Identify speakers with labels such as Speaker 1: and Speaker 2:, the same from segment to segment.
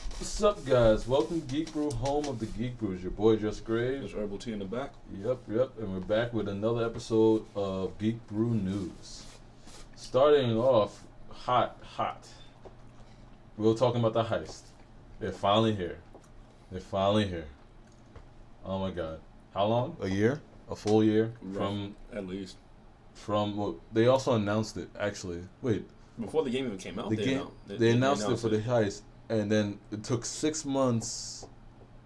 Speaker 1: What's up, guys? Welcome to Geek Brew, home of the Geek Brews. Your boy Just Grave.
Speaker 2: There's herbal tea in the back.
Speaker 1: Yep. And we're back with another episode of Geek Brew News. Starting off hot. We were talking about the heist. They're finally here. Oh my god. How long? A year? A full year? From
Speaker 2: At least.
Speaker 1: well, they also announced it, actually. Wait.
Speaker 2: Before the game even came out,
Speaker 1: they announced it for the heist. And then it took 6 months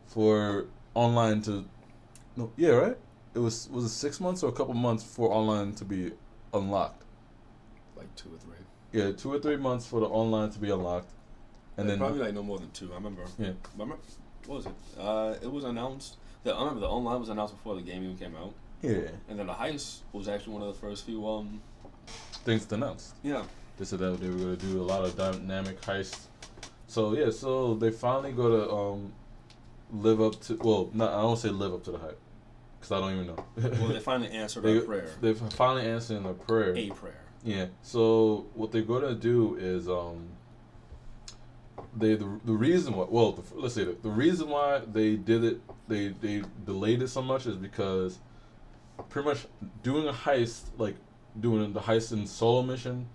Speaker 1: for online to. No, yeah, right. It was it 6 months or a couple months for online to be unlocked?
Speaker 2: Like 2 or 3.
Speaker 1: Yeah, 2 or 3 months for the online to be unlocked, and then
Speaker 2: probably like no more than 2. I remember.
Speaker 1: Yeah.
Speaker 2: Remember? What was it? It was announced. I remember the online was announced before the game even came out.
Speaker 1: Yeah.
Speaker 2: And then the heist was actually one of the first few
Speaker 1: things to announce.
Speaker 2: Yeah.
Speaker 1: They said that they were going to do a lot of dynamic heists. So they finally go to live up to. Well, not I don't say live up to the hype, because I don't even know.
Speaker 2: Well, they finally answered our prayer.
Speaker 1: They finally answered their prayer.
Speaker 2: A prayer.
Speaker 1: Yeah. So what they're gonna do is the reason why let's say that the reason why they did it, they delayed it so much is because pretty much doing a heist, like doing the heist in solo mission,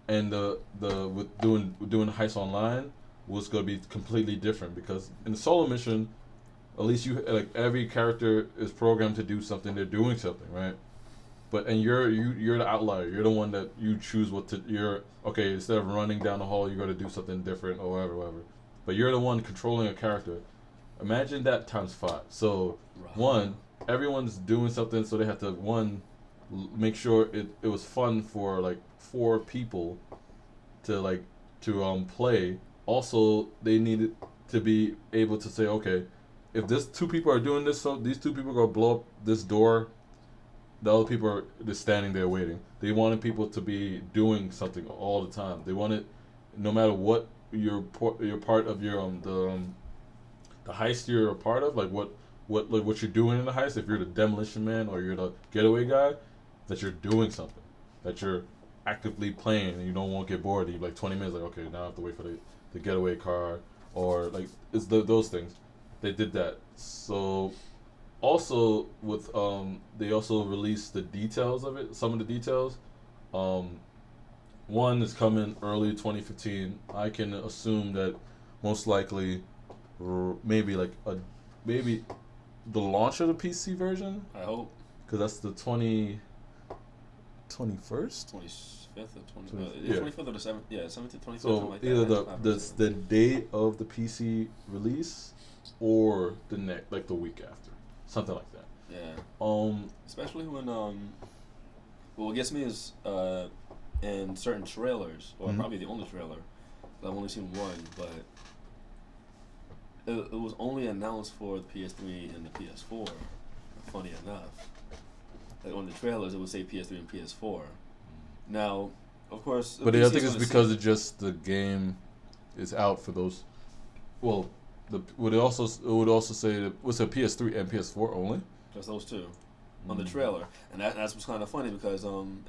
Speaker 1: and with doing the heist online was gonna be completely different, because in the solo mission, at least you like every character is programmed to do something. They're doing something, right? But you're the outlier. You're the one that you choose what to. You're okay. Instead of running down the hall, you're gonna do something different or whatever. But you're the one controlling a character. Imagine that times 5. So one, everyone's doing something, so they have to make sure it was fun for like 4 people to play. Also, they needed to be able to say, okay, if this 2 people are doing this, so these 2 people are gonna blow up this door. The other people are just standing there waiting. They wanted people to be doing something all the time. They wanted, no matter what you're part of the heist you're a part of, like what you're doing in the heist. If you're the demolition man or you're the getaway guy, that you're doing something, that you're actively playing, and you don't want to get bored. You like 20 minutes, like, okay, now I have to wait for the getaway car, or like it's those things. They did that. So also with they also released the details of it. Some of the details. One is coming early 2015. I can assume that most likely maybe the launch of the PC version.
Speaker 2: I hope.
Speaker 1: Because that's the 21st?
Speaker 2: 25th or 20th. 25th or the 7th. Yeah, 17th, 25th.
Speaker 1: So
Speaker 2: like
Speaker 1: either
Speaker 2: that.
Speaker 1: the date of the PC release or the week after. Something like that.
Speaker 2: Yeah. Especially when what gets me is in certain trailers, or probably the only trailer. I've only seen one, but it was only announced for the PS3 and the PS4. Funny enough, like on the trailers, it would say PS3 and PS4. Now, of course,
Speaker 1: but I think it's because it's just the game is out for those. Well, it would also say that what's a PS3 and PS4 only.
Speaker 2: Just those 2 on the trailer, and that's what's kind of funny, because I'm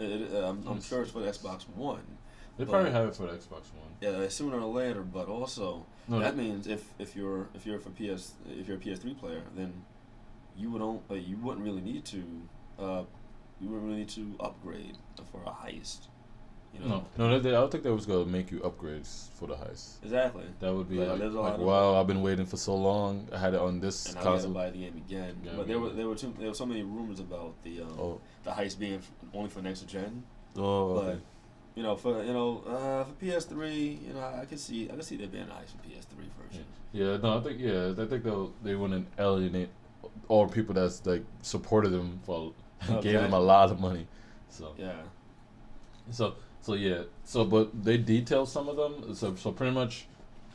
Speaker 2: sure it's for the Xbox One.
Speaker 1: They probably have it for the Xbox One.
Speaker 2: Yeah, sooner or later. But also, that means if you're a PS3 player, then you wouldn't really need to upgrade for a heist. You know?
Speaker 1: No, I don't think that was gonna make you upgrades for the heist.
Speaker 2: Exactly.
Speaker 1: That would be like wow, I've been waiting for so long. I had it on this
Speaker 2: and
Speaker 1: console.
Speaker 2: I got to buy the game again. Yeah, but there were so many rumors about the heist being only for next gen.
Speaker 1: Oh,
Speaker 2: but
Speaker 1: okay.
Speaker 2: For PS3, I can see there being a heist for PS3 version.
Speaker 1: Yeah, no, I think they wouldn't alienate all the people that's like supported them for gave them a lot of money. So
Speaker 2: yeah.
Speaker 1: But they detailed some of them. So pretty much,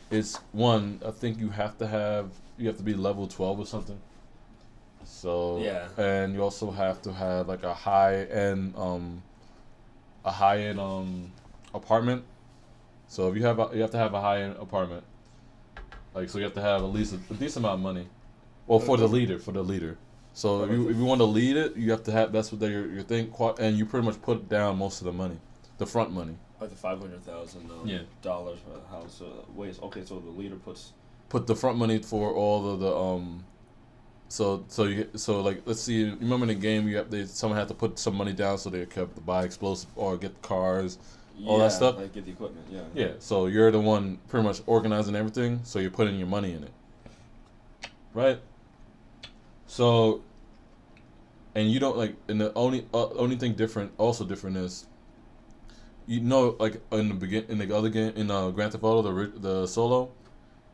Speaker 1: it's one. I think you have to be level 12 or something. So
Speaker 2: yeah,
Speaker 1: and you also have to have like a high end apartment. So if you have to have a high end apartment. Like, so you have to have at least a decent amount of money. Well, for the leader. So if you want to lead it, you have to have, that's what your thing, and you pretty much put down most of the money, the front money.
Speaker 2: Like the $500,000
Speaker 1: Yeah.
Speaker 2: dollars for the house. Wait, okay, so the leader
Speaker 1: put the front money for all of the. So like let's see. Remember in the game someone had to put some money down so they could buy explosive or get cars, all that stuff.
Speaker 2: Like get the equipment. Yeah.
Speaker 1: Yeah. So you're the one pretty much organizing everything. So you're putting your money in it, right? So. And you don't like, and the only thing different is, like in the other game in Grand Theft Auto the solo,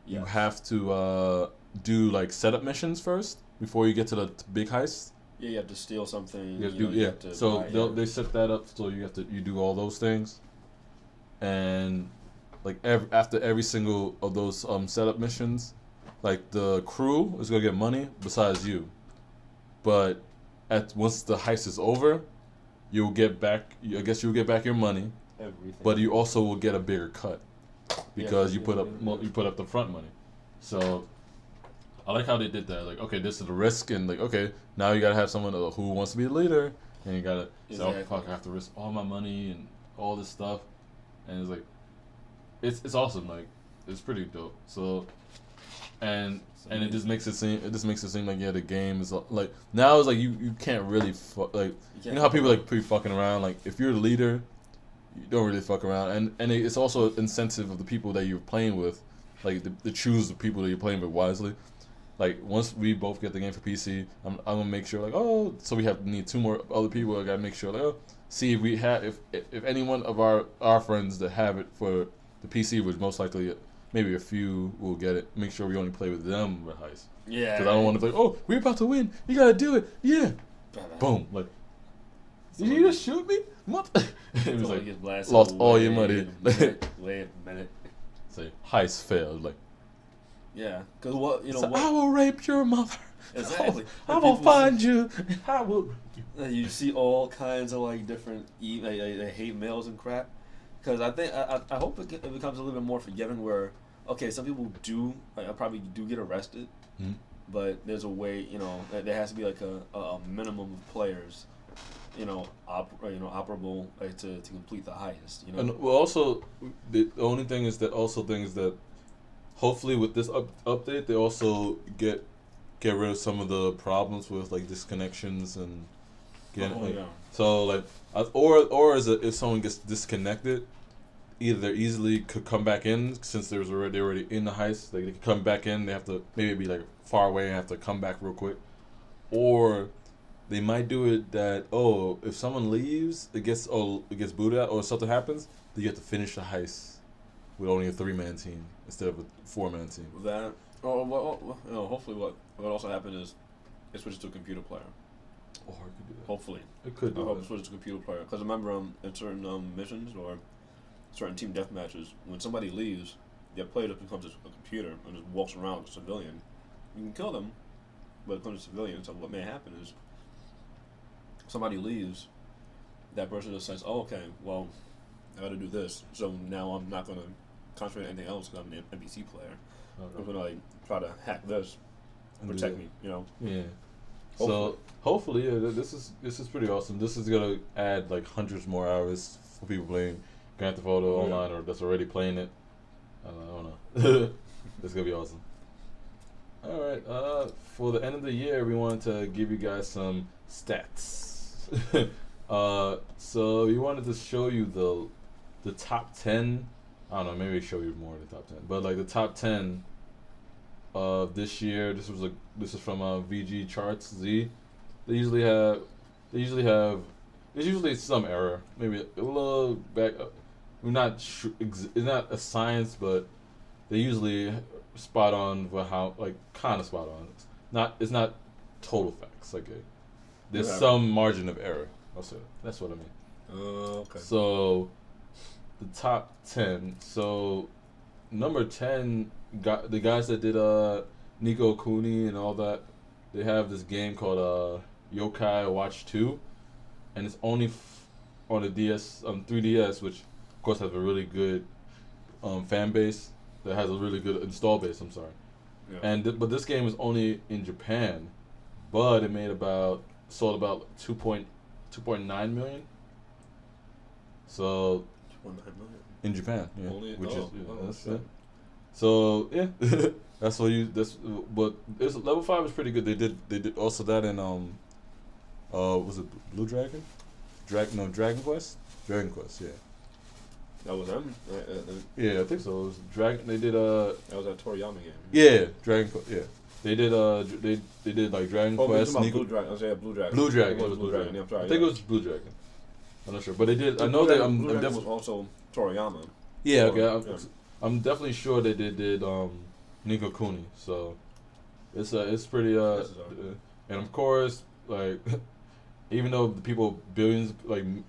Speaker 1: you have to do like setup missions first before you get to the big heist.
Speaker 2: Yeah, you have to steal something.
Speaker 1: So they set that up so you do all those things, and like after every single of those setup missions, like the crew is gonna get money besides you, but once the heist is over, you'll get back. I guess you'll get back your money,
Speaker 2: everything.
Speaker 1: But you also will get a bigger cut because you put up the front money. So I like how they did that. Like, okay, this is the risk, and like, okay, now you gotta have someone who wants to be the leader, and you gotta say, oh fuck, I have to risk all my money and all this stuff, and it's like, it's awesome. Like, it's pretty dope. So, and it just makes it seem like the game is like now it's like you can't really you know how people like pretty fucking around. Like if you're the leader, you don't really fuck around, and it's also an incentive of the people that you're playing with, like to choose the people that you're playing with wisely. Like once we both get the game for PC, I'm gonna make sure like so we need 2 more other people. I gotta make sure like see if we have if any one of our friends that have it for the PC, which most likely. Maybe a few will get it. Make sure we only play with them with heist.
Speaker 2: Yeah.
Speaker 1: Because I don't want to be like, oh, we're about to win. You gotta do it. Yeah. Boom. Like, did you just shoot me? What? It was like lost all your money.
Speaker 2: Wait a minute.
Speaker 1: Say heist failed. Like.
Speaker 2: Yeah. Because what
Speaker 1: I will rape your mother.
Speaker 2: Exactly.
Speaker 1: I will find you. I will.
Speaker 2: You see all kinds of like different they hate males and crap. Because I think I hope it becomes a little bit more forgiving where, okay, some people probably do get arrested, but there's a way, there has to be like a minimum of players, operable to complete the highest,
Speaker 1: And well, also the only thing is that hopefully with this update they also get rid of some of the problems with like disconnections and so like or is it if someone gets disconnected. Either they easily could come back in since they're already in the heist. Like they could come back in. They have to maybe be like far away and have to come back real quick, or they might do it that if someone leaves, it gets booted out or something happens, then you have to finish the heist with only a 3-man team instead of a 4-man team.
Speaker 2: That hopefully what also happened is it switches to a computer player.
Speaker 1: Or it could do that.
Speaker 2: Hopefully
Speaker 1: it could.
Speaker 2: I hope it switches to a computer player because remember in certain missions or certain team death matches, when somebody leaves, their player just becomes a computer and just walks around like a civilian. You can kill them, but it becomes a civilian. So what may happen is somebody leaves, that person just says, "Oh, okay, well, I got to do this. So now I'm not going to concentrate on anything else because I'm an NPC player. Okay. I'm going to like try to hack this, and protect me.
Speaker 1: Yeah.
Speaker 2: Hopefully.
Speaker 1: So hopefully, this is pretty awesome. This is gonna add like hundreds more hours for people playing Grand Theft Auto online or that's already playing it. I don't know. It's gonna be awesome. All right. For the end of the year, we wanted to give you guys some stats. So we wanted to show you the top 10. I don't know. Maybe show you more of the top 10, but like the top 10 of this year. This is from VG Charts Z. There's usually some error. Maybe a little back. We're not sure, it's not a science, but they usually spot on for how kind of spot on. It's not total facts. There's some margin of error. Also, that's what I mean.
Speaker 2: Okay.
Speaker 1: So the top 10. So number 10 got the guys that did Nico Kuni and all that. They have this game called Yokai Watch 2, and it's only on the 3DS, which of course has a really good fan base. That has a really good install base. I'm sorry. Yeah. But this game is only in Japan, but it sold about 2.9 million. So
Speaker 2: million.
Speaker 1: In Japan, yeah.
Speaker 2: Only,
Speaker 1: Which is that's
Speaker 2: shit.
Speaker 1: it. So yeah, that's what you. That's but it's level 5 is pretty good. They did also that in was it Blue Dragon? Dragon Quest. Dragon Quest, yeah.
Speaker 2: That was them.
Speaker 1: Yeah, I think so. It was Dragon. They did
Speaker 2: That was that Toriyama game.
Speaker 1: Yeah, Dragon Quest. Yeah, they did they did like Dragon Quest.
Speaker 2: Blue Dragon. I was saying Blue Dragon.
Speaker 1: Blue Dragon.
Speaker 2: It was Blue Dragon. Yeah, I'm sorry.
Speaker 1: I think it was Blue Dragon. I'm not sure, but they did. I know
Speaker 2: Blue
Speaker 1: that
Speaker 2: Dragon,
Speaker 1: I'm
Speaker 2: Blue Dragon
Speaker 1: definitely.
Speaker 2: was also Toriyama.
Speaker 1: Yeah, okay.
Speaker 2: Yeah.
Speaker 1: I'm definitely sure they did Nico Kuni. So it's pretty and of course like even though the people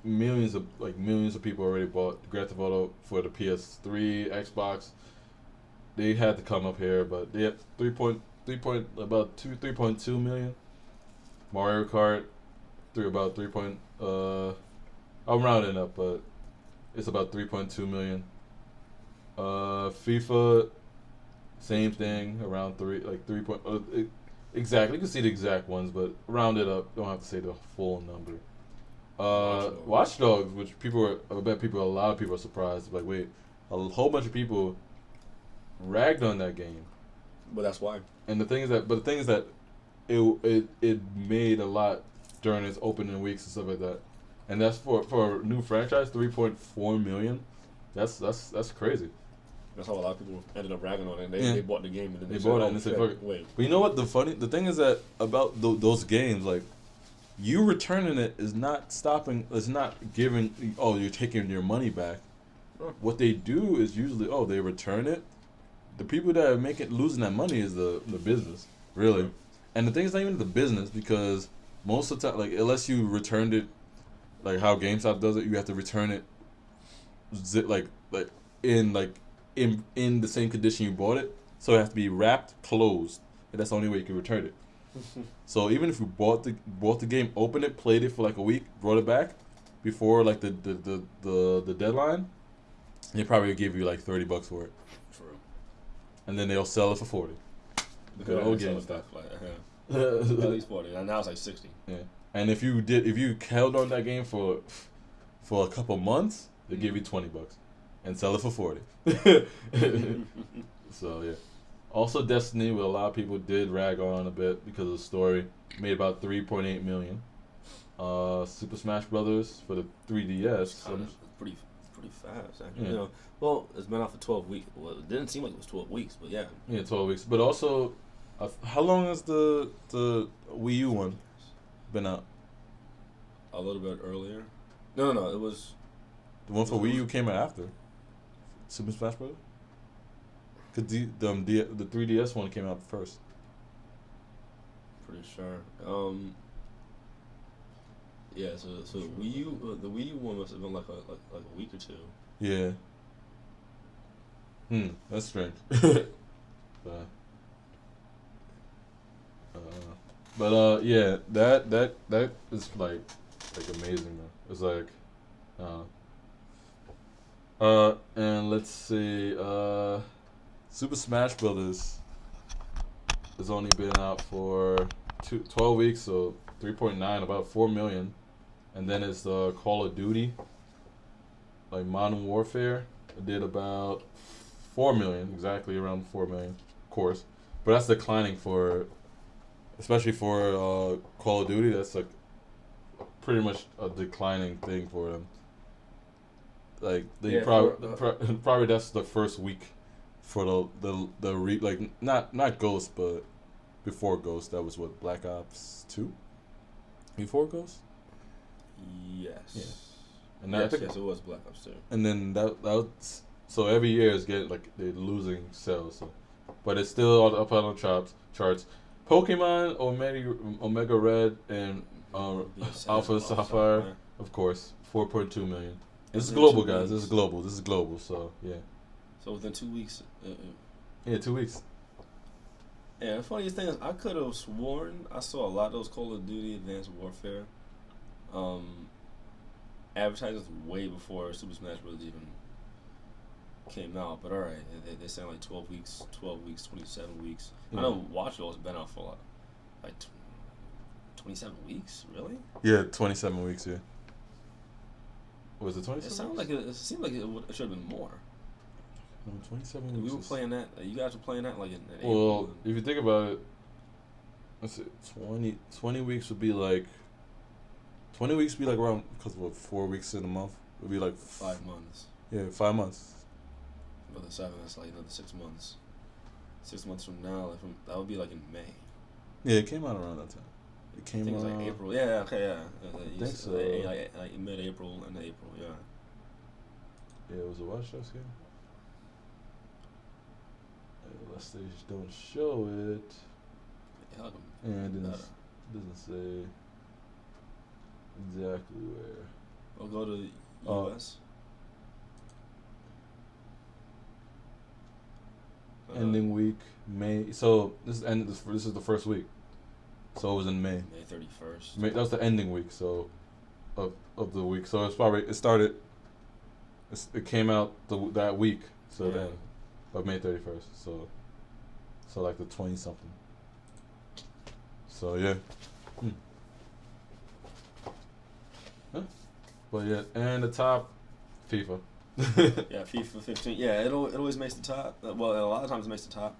Speaker 1: millions of people already bought Grand Theft Auto for the PS3, Xbox, they had to come up here, but they had 3.2 million. Mario Kart about 3. I'm rounding up, but it's about 3.2 million. FIFA, same thing, around 3 point. Exactly, you can see the exact ones, but round it up. Don't have to say the full number. Watch Dogs, which I bet a lot of people are surprised. Like, wait, a whole bunch of people ragged on that game.
Speaker 2: But that's why.
Speaker 1: And the thing is that it made a lot during its opening weeks and stuff like that. And that's for a new franchise, 3.4 million. That's crazy.
Speaker 2: That's how a lot of people ended up ragging on it. They bought the game and then
Speaker 1: they bought it and they said, "Fuck it."
Speaker 2: Wait.
Speaker 1: But you know what? The thing is that about those games, like you returning it is not stopping. It's not giving. Oh, you're taking your money back.
Speaker 2: Sure.
Speaker 1: What they do is usually, they return it. The people that are losing that money is the business, really.
Speaker 2: Sure.
Speaker 1: And the thing is not even the business, because most of the time, like unless you returned it, like how GameStop does it, you have to return it, in the same condition you bought it. So it has to be wrapped, closed, and that's the only way you can return it. So even if you bought the game, opened it, played it for like a week, brought it back before like the deadline, they probably give you like $30 for it.
Speaker 2: True.
Speaker 1: And then they'll sell it for 40. Good old game stuff.
Speaker 2: At least 40. And now it's like 60.
Speaker 1: Yeah. And if you held on that game for a couple months, they give you $20 and sell it for 40. So yeah. Also, Destiny, where a lot of people did rag on a bit because of the story, made about 3.8 million. Super Smash Brothers for the 3DS.
Speaker 2: It's pretty fast, actually.
Speaker 1: Yeah.
Speaker 2: You know, well, it's been out for 12 weeks. Well, it didn't seem like it was 12 weeks, but yeah.
Speaker 1: Yeah, 12 weeks. But also, how long has the Wii U one been out?
Speaker 2: A little bit earlier. No. It was
Speaker 1: The one for Wii U came out after Super Smash Bros. Cause the 3DS one came out first.
Speaker 2: pretty sure. Yeah. So the Wii U one must have been like a week or two.
Speaker 1: Yeah. That's strange. But yeah, that is like amazing, man. It's like, and let's see, Super Smash Brothers has only been out for 12 weeks, so 3.9, about 4 million, and then it's Call of Duty, like Modern Warfare, it did about 4 million, exactly around 4 million, of course, but that's declining especially for Call of Duty. That's like pretty much a declining thing for them. Like they probably that's the first week for the not Ghost, but before Ghost. That was what, Black Ops 2 before Ghost.
Speaker 2: Yes.
Speaker 1: Yeah. And
Speaker 2: yes, it was Black Ops 2. And
Speaker 1: then that was, so every year is getting like they're losing sales, so, but it's still up on the charts. Pokemon Omega Red and Alpha Sapphire, of course, 4.2 million. This is global, guys. This is global. So yeah.
Speaker 2: So within 2 weeks.
Speaker 1: Yeah, 2 weeks.
Speaker 2: And the funniest thing is, I could have sworn I saw a lot of those Call of Duty Advanced Warfare advertisements way before Super Smash Bros. Even came out. But alright, they sound like 12 weeks, 27 weeks. I know Watch Dogs has been out for like 27 weeks, really?
Speaker 1: Yeah, 27 weeks, yeah. Was it 27?
Speaker 2: It sounded like it seemed like it should have been more.
Speaker 1: No, 27 weeks.
Speaker 2: We were playing that. You guys were playing that like in
Speaker 1: Well,
Speaker 2: April.
Speaker 1: if you think about it, let's see, 20 weeks would be like 20 weeks would be like around, because what, 4 weeks in a month would be like
Speaker 2: 5 months.
Speaker 1: Yeah, 5 months.
Speaker 2: Another 7. That's like another 6 months. 6 months from now, that would be like in May.
Speaker 1: Yeah, it came out around that time. It
Speaker 2: I
Speaker 1: came
Speaker 2: think it was
Speaker 1: out.
Speaker 2: like April. Yeah, okay, yeah.
Speaker 1: I think so.
Speaker 2: Like mid-April and April, yeah.
Speaker 1: Yeah, it was a Watch Dogs game. Unless they just don't show it.
Speaker 2: Yeah,
Speaker 1: And it doesn't say exactly where.
Speaker 2: We'll go to US.
Speaker 1: Ending week, May. So this is the first week. So it was in May.
Speaker 2: May 31st.
Speaker 1: That was the ending week. So of the week. So it came out that week. So then of May 31st. So like the 20 something. So yeah. Huh? But yeah, and the top, FIFA.
Speaker 2: Yeah, FIFA 15. Yeah, it always makes the top. Well, a lot of times it makes the top.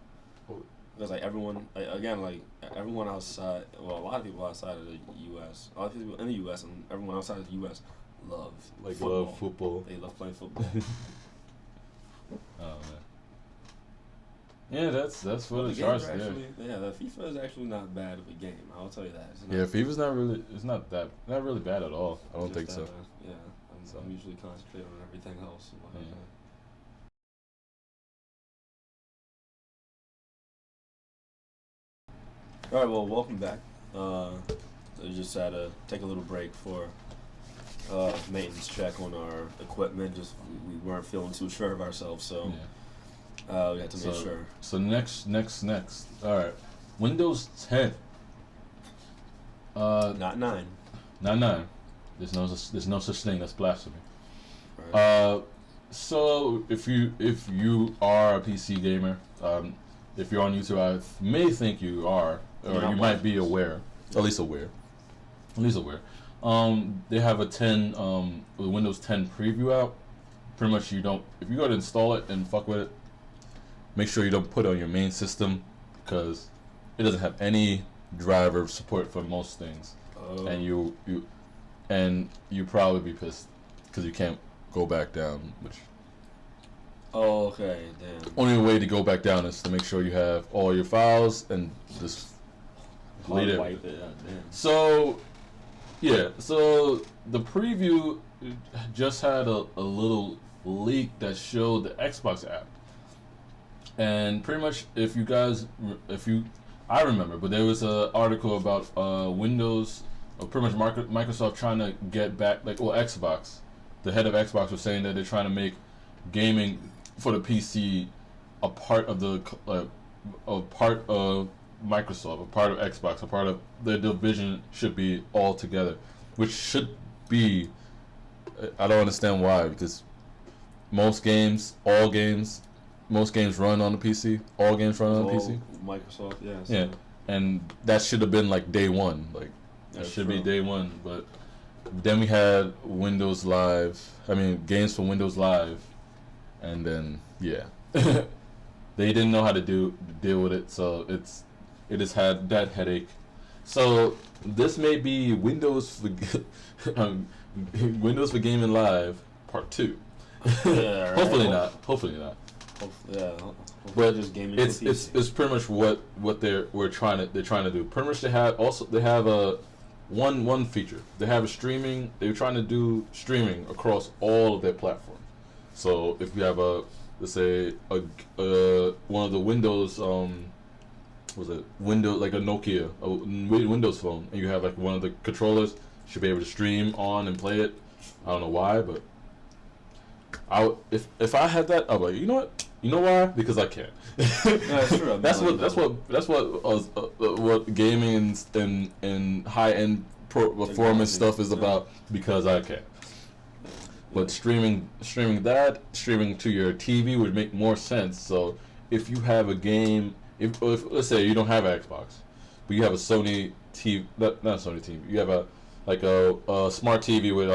Speaker 2: Because like everyone, everyone outside, well, a lot of people outside of the U.S., a lot of people in the U.S. and everyone outside of the U.S. love
Speaker 1: football.
Speaker 2: They love playing football.
Speaker 1: Oh man. Yeah, that's for the charts there.
Speaker 2: Yeah, the FIFA is actually not bad of a game. I'll tell you that.
Speaker 1: FIFA's not really bad at all. I don't think so.
Speaker 2: Yeah, I'm usually concentrating on everything else. All right, well, welcome back. We just had to take a little break for maintenance check on our equipment. Just we weren't feeling too sure of ourselves, so we had to make sure.
Speaker 1: So next. All right, Windows 10.
Speaker 2: Not 9.
Speaker 1: Not 9. There's no such thing as blasphemy.
Speaker 2: Right.
Speaker 1: So if you are a PC gamer, if you're on YouTube, I may think you are, or you might be aware, at least aware. They have a Windows 10 preview out. Pretty much if you go to install it and fuck with it, make sure you don't put it on your main system, because it doesn't have any driver support for most things, and you probably be pissed because you can't go back down.
Speaker 2: Oh, okay, damn.
Speaker 1: Only way to go back down is to make sure you have all your files and just delete it.
Speaker 2: Wipe it out, damn.
Speaker 1: So, yeah. So the preview just had a little leak that showed the Xbox app, and pretty much I remember, but there was an article about Windows, pretty much Microsoft trying to get back, Xbox. The head of Xbox was saying that they're trying to make gaming for the PC a part of Microsoft, a part of Xbox, a part of the division should be all together, which should be. I don't understand why, because most games run on the PC. All games run on the PC.
Speaker 2: Microsoft, yeah. So.
Speaker 1: Yeah, and that should have been like day one. That should be day one. But then we had Windows Live. Games for Windows Live, and then they didn't know how to deal with it. So it has had that headache. So this may be Windows for Windows for Gaming Live Part 2.
Speaker 2: Yeah, right.
Speaker 1: Hopefully not. But
Speaker 2: just gaming
Speaker 1: it's pretty much what they're trying to do. Pretty much they have a one feature. They have a streaming. They're trying to do streaming across all of their platforms. So if you have let's say one of the Windows Windows, like a Nokia, a Windows phone, and you have like one of the controllers, you should be able to stream on and play it. I don't know why, but if I had that, I'd be like, you know what? You know why? Because I can.
Speaker 2: That's true.
Speaker 1: That's what gaming and high end performance stuff is about, because I can. But streaming to your TV would make more sense. So if you have a game, if let's say you don't have an Xbox, but you have a Sony TV, not Sony TV, you have like a smart TV with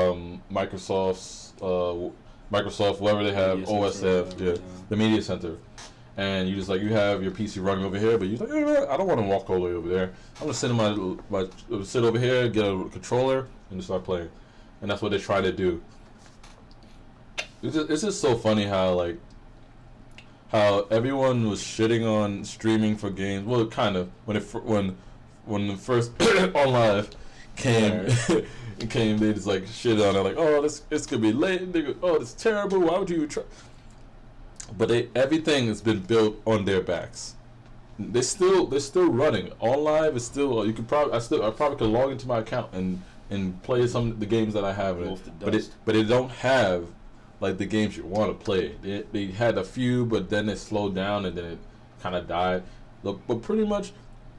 Speaker 1: Microsoft, whatever they have,
Speaker 2: Media
Speaker 1: OS
Speaker 2: center,
Speaker 1: have,
Speaker 2: whatever,
Speaker 1: the media center. And you just like, you have your PC running over here, but you're like, I don't want to walk all the way over there. I'm gonna sit in my sit over here, get a controller, and just start playing. And that's what they try to do. It's just so funny how everyone was shitting on streaming for games. Well, kind of when the first on live came.
Speaker 2: Yeah.
Speaker 1: They just like shit on it, like, oh, this could be late. And they go, oh, it's terrible. Why would you try? But everything has been built on their backs. They're still running. On live is still. You could probably I probably could log into my account and play some of the games that I have in it. But it don't have like the games you want to play. They had a few, but then it slowed down and then it kind of died. But pretty much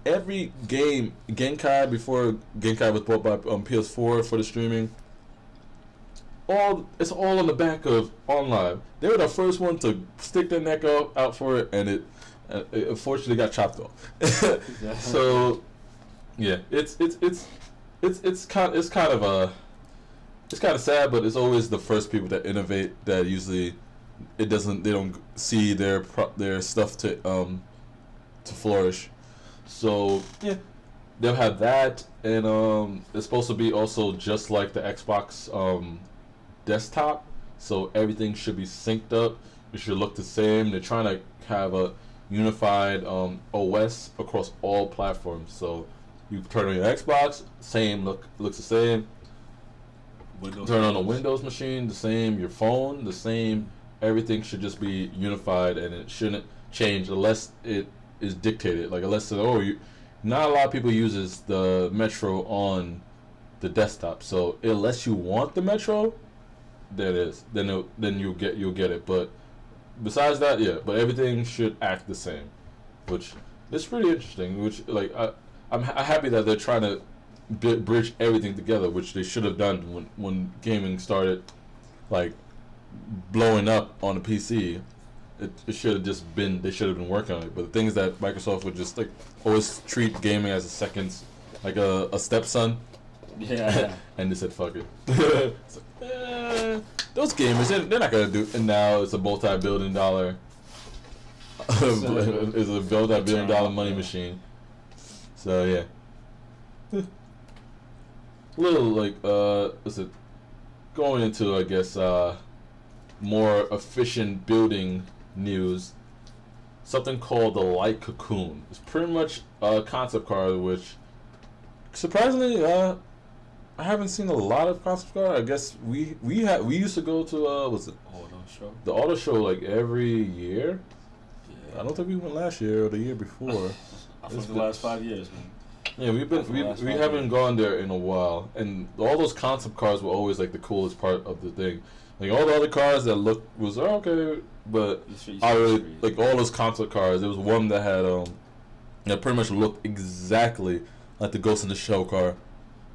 Speaker 1: every game, Genkai, before Genkai was bought by PS4 for the streaming, it's all on the back of OnLive. They were the first one to stick their neck out for it, and it unfortunately got chopped off. So yeah, it's kind of sad, but it's always the first people that innovate that usually they don't see their stuff to flourish. So yeah, they'll have that, and it's supposed to be also just like the Xbox desktop, so everything should be synced up. It should look the same. They're trying to have a unified OS across all platforms. So you turn on your Xbox, looks the same. Turn on a Windows machine, the same. Your phone, the same. Everything should just be unified, and it shouldn't change unless it is dictated. Like unless not a lot of people uses the Metro on the desktop. So unless you want the Metro, there it is. Then you'll get it. But besides that, yeah. But everything should act the same, which is pretty interesting. Which like I'm happy that they're trying to bridge everything together, which they should have done when gaming started, like blowing up on the PC. It should have just been. They should have been working on it. But the thing is that Microsoft would just like always treat gaming as a second, like a stepson.
Speaker 2: Yeah.
Speaker 1: And they said, fuck it. It's like, those gamers, they're not gonna do it. And now it's a multi-billion-dollar it's a multi-billion-dollar money machine. So yeah. Little like going into, I guess, more efficient building news. Something called the Light Cocoon. It's pretty much a concept car, which surprisingly I haven't seen a lot of concept car. I guess we used to go to what's it?
Speaker 2: Auto show.
Speaker 1: The auto show like every year.
Speaker 2: Yeah.
Speaker 1: I don't think we went last year or the year before.
Speaker 2: I think the last 5 years, man.
Speaker 1: Yeah, we haven't gone there in a while, and all those concept cars were always like the coolest part of the thing. Like all the other cars that was okay, but I really like all those concept cars. There was one that had that pretty much looked exactly like the Ghost in the Shell car.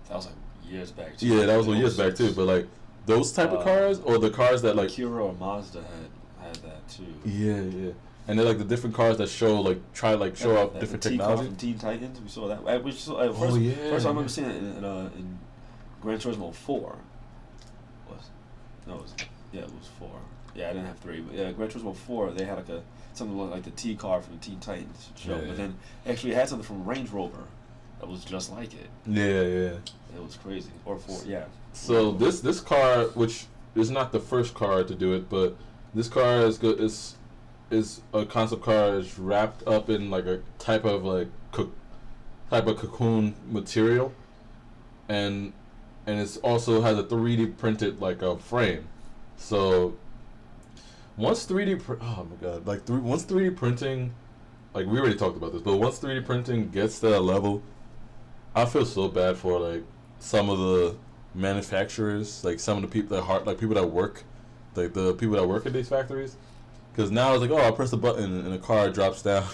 Speaker 2: That was like years back too.
Speaker 1: Yeah, that was years back too. But like those type of cars, or the cars that like
Speaker 2: Acura or Mazda had that too.
Speaker 1: Yeah. And they're like the different cars that show off different technology.
Speaker 2: From Teen Titans, we saw that. First I remember seeing it in Gran Turismo 4. It was 4. Yeah, I didn't have 3, but yeah, Gran Turismo 4. They had something like the T car from the Teen Titans show, but then actually it had something from Range Rover that was just like it.
Speaker 1: Yeah.
Speaker 2: It was crazy. Or 4, yeah.
Speaker 1: So this car, which is not the first car to do it, but this car is good. Is a concept car is wrapped up in like a type of cocoon material, and it's also has a 3D printed like a frame. So once 3D once 3D printing, like we already talked about this, but once 3D printing gets to that level, I feel so bad for like some of the manufacturers, like some of the people people that work, like the people that work at these factories. Because now it's like, oh, I press the button and the car drops down.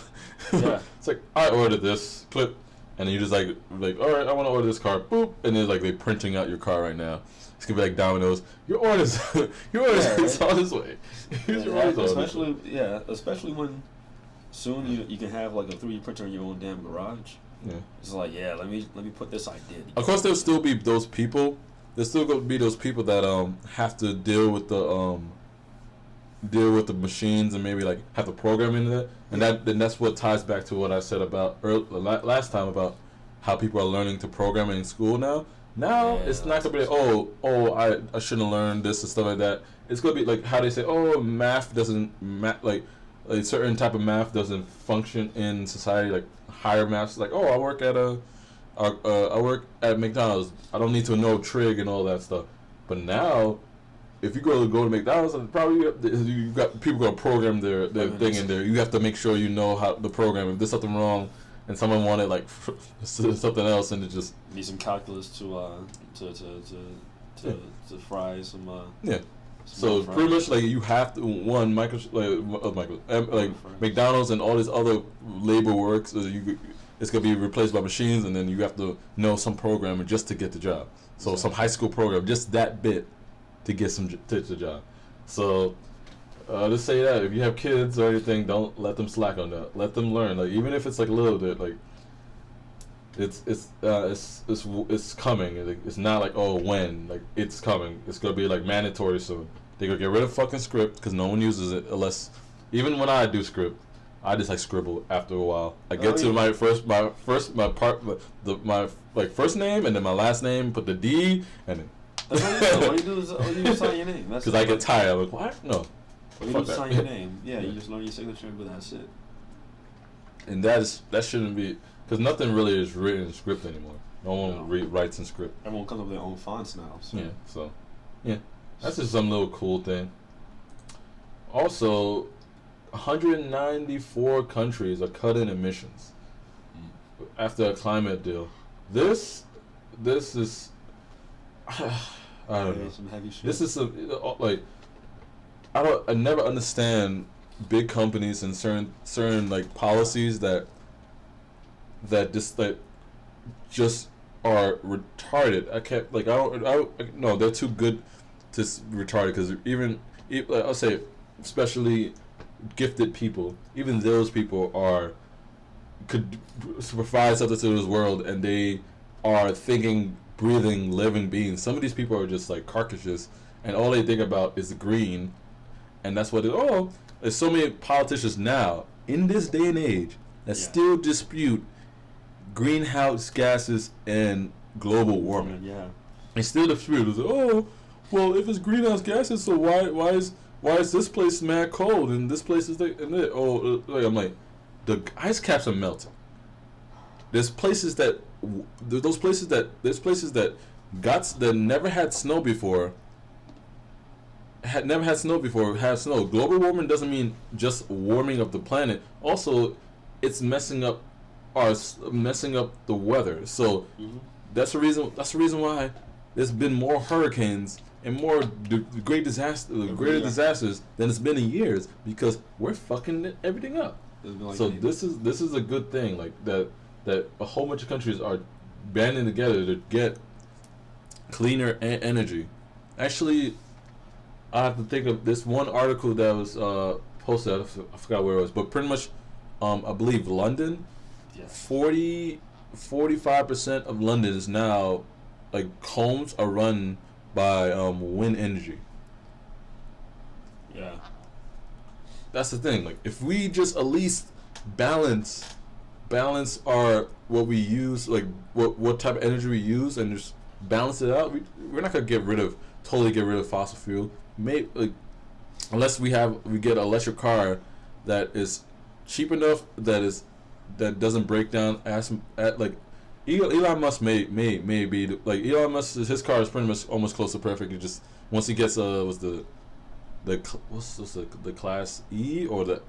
Speaker 2: Yeah.
Speaker 1: It's like, I ordered this, clip, and then you just like, all right, I want to order this car, boop, and then like they're printing out your car right now. It's gonna be like Domino's. Your order's on this way.
Speaker 2: Especially when soon you can have like a 3D printer in your own damn garage.
Speaker 1: Yeah.
Speaker 2: It's like, yeah, let me put this idea together.
Speaker 1: Of course, there'll still be those people. There's still going to be those people that have to deal with the machines and maybe like have to program into it, and that's what ties back to what I said about last time about how people are learning to program in school now. Now it's not gonna be like, I shouldn't learn this and stuff like that. It's gonna be like how they say, math doesn't like a certain type of math doesn't function in society, like higher maths. Like, I work at I work at McDonald's. I don't need to know trig and all that stuff. But now, if you go to McDonald's, probably you got people gonna program their thing in there. You have to make sure you know how the program. If there's something wrong, and someone wanted like something else, and it just
Speaker 2: need some calculus to fry some.
Speaker 1: So pretty much like you have to McDonald's and all this other labor works. It's gonna be replaced by machines, and then you have to know some programming just to get the job. So some high school program, just that bit to get the job. So let's say that if you have kids or anything, don't let them slack on that. Let them learn, like even if it's like a little bit, like it's coming. It's not like when, like it's coming. It's gonna be like mandatory soon. They're gonna get rid of fucking script because no one uses it unless even when I do script, I just like scribble after a while. I get to my first name and then my last name, put the D and then.
Speaker 2: All you do is sign your name.
Speaker 1: Because I get tired. I'm like, what? No.
Speaker 2: All you do is sign your name. Yeah, you just learn your signature, but that's it.
Speaker 1: And that shouldn't be, because nothing really is written in script anymore. No one writes in script.
Speaker 2: Everyone comes up with their own fonts now. So.
Speaker 1: That's just some little cool thing. Also, 194 countries are cutting emissions after a climate deal. This is I don't know.
Speaker 2: Some heavy shit.
Speaker 1: This is I never understand big companies and certain like policies that just are retarded. I can't no, they're too good to retarded because even I'll say especially gifted people, even those people could provide something to this world, and they are thinking, breathing, living beings. Some of these people are just like carcasses, and all they think about is green, and that's what there's so many politicians now in this day and age that still dispute greenhouse gases and global warming.
Speaker 2: Yeah,
Speaker 1: they still dispute. It's like, well, if it's greenhouse gases, so why is this place mad cold and this place is like, and it? I'm like, the ice caps are melting. There's places that never had snow before. Have snow. Global warming doesn't mean just warming of the planet. Also, it's messing up the weather. So that's the reason why there's been more hurricanes and more greater disasters than it's been in years, because we're fucking everything up. So this is a good thing, like that a whole bunch of countries are banding together to get cleaner energy. Actually, I have to think of this one article that was posted. I forgot where it was, but pretty much, I believe London. 45% of London is now, like, homes are run by wind energy.
Speaker 2: Yeah.
Speaker 1: That's the thing. Like, if we just at least balance our what we use, like what type of energy we use, and just balance it out, we're not gonna totally get rid of fossil fuel. Maybe, like, unless we get an electric car that is cheap enough that doesn't break down like Elon Musk may be like, Elon Musk, his car is pretty much almost close to perfect. It just, once he gets the class E, or the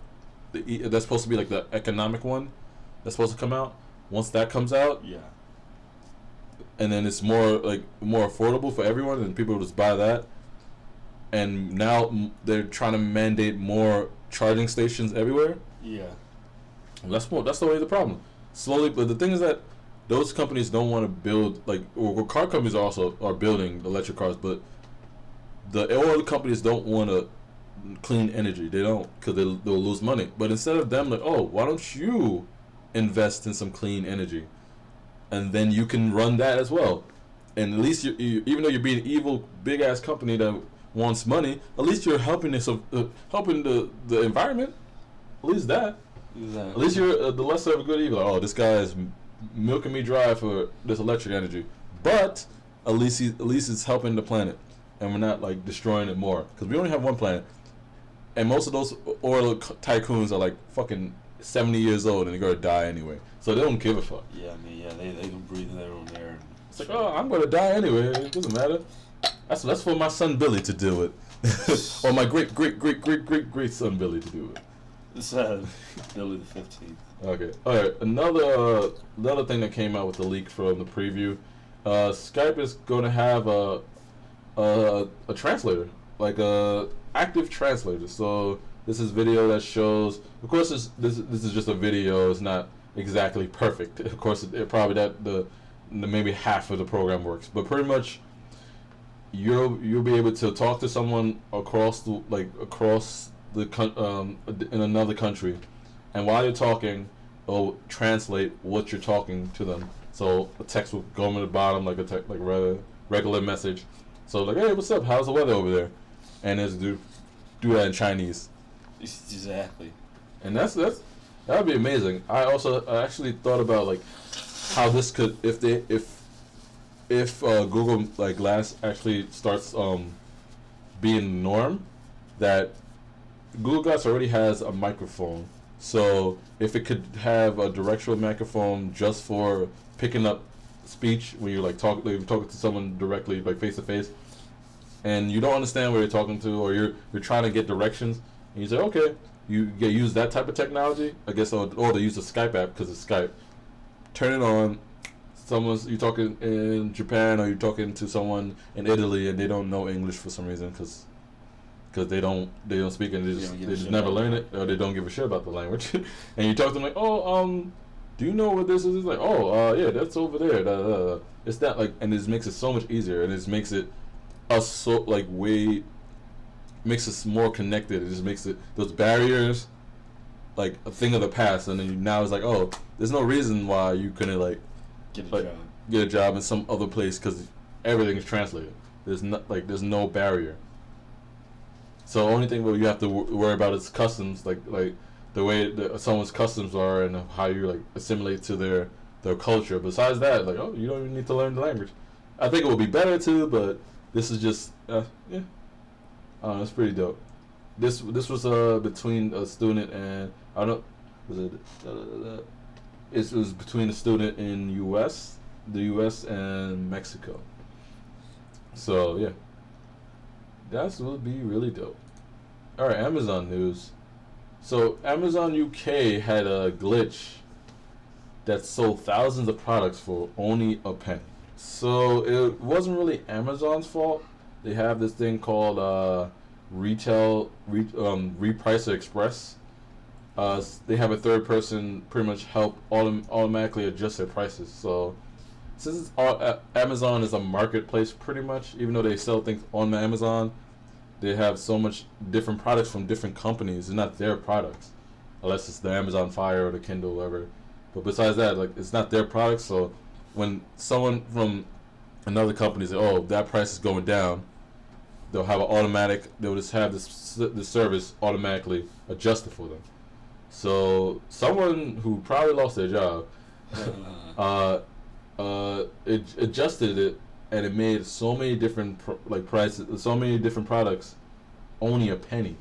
Speaker 1: E that's supposed to be like the economic one that's supposed to come out. Once that comes out, and then it's more affordable for everyone, and people just buy that. And now they're trying to mandate more charging stations everywhere.
Speaker 2: Yeah,
Speaker 1: that's the way of the problem. Slowly, but the thing is that those companies don't want to build, like, or car companies also are building electric cars, but the oil companies don't want to clean energy. They don't, because they'll lose money. But instead of them, like, why don't you invest in some clean energy? and then you can run that as well. And at least even though you're being an evil big ass company that wants money, at least you're helping helping the environment. At least that.
Speaker 2: Exactly.
Speaker 1: At least you're the lesser of a good evil. Like, oh, this guy is milking me dry for this electric energy, but at least it's helping the planet, and we're not like destroying it more because we only have one planet, and most of those oil tycoons are like fucking 70 years old and they're gonna die anyway, so they don't give a fuck.
Speaker 2: Yeah, I mean, yeah, they can breathe their own air.
Speaker 1: It's like, oh, I'm gonna die anyway. It doesn't matter. That's for my son Billy to deal with, or my great son Billy to deal with.
Speaker 2: It's Billy the 15th.
Speaker 1: Okay. All right. Another thing that came out with the leak from the preview, Skype is going to have a translator, like a active translator. So this is video that shows. Of course, this is just a video. It's not exactly perfect. Of course, it probably the maybe half of the program works, but pretty much you'll be able to talk to someone across in another country, and while you're talking, it'll translate what you're talking to them. So a text will go on the bottom like a regular message. So like, hey, what's up? How's the weather over there? And it's do that in Chinese.
Speaker 2: Exactly.
Speaker 1: And that would be amazing. I actually thought about like how this could if Google like Glass actually starts being the norm, that Google Glass already has a microphone. So if it could have a directional microphone just for picking up speech when you're like talking to someone directly, like face to face, and you don't understand what you're talking to, or you're trying to get directions, and you say, okay, you use that type of technology, I guess, or they use the Skype app because it's Skype. Turn it on. You're talking in Japan, or you're talking to someone in Italy, and they don't know English for some reason because they don't speak it, they just never learn it, or they don't give a shit about the language. And you talk to them like, oh, do you know what this is? It's like, oh, yeah, that's over there. Da, da, da. It's that, like, and this makes it so much easier, and it makes it us so like makes us more connected. It just makes it those barriers like a thing of the past, and then now it's like, oh, there's no reason why you couldn't like get a job in some other place because everything is translated. There's no barrier. So the only thing you have to worry about is customs, like the way that someone's customs are and how you like assimilate to their culture. Besides that, like, oh, you don't even need to learn the language. I think it would be better too, but this is just yeah. It's pretty dope. This was between a student and I don't it was between a student in the U.S. and Mexico. So yeah. That would be really dope. Alright, Amazon news. So Amazon UK had a glitch that sold thousands of products for only a penny. So it wasn't really Amazon's fault. They have this thing called Repricer Express. They have a third person pretty much help automatically adjust their prices. So since Amazon is a marketplace pretty much, even though they sell things on Amazon, they have so much different products from different companies. It's not their products, unless it's the Amazon Fire or the Kindle, whatever. But besides that, like, it's not their products. So when someone from another company says, "Oh, that price is going down," they'll just have this service automatically adjusted for them. So someone who probably lost their job, it adjusted it, and it made so many different prices, so many different products, only a penny.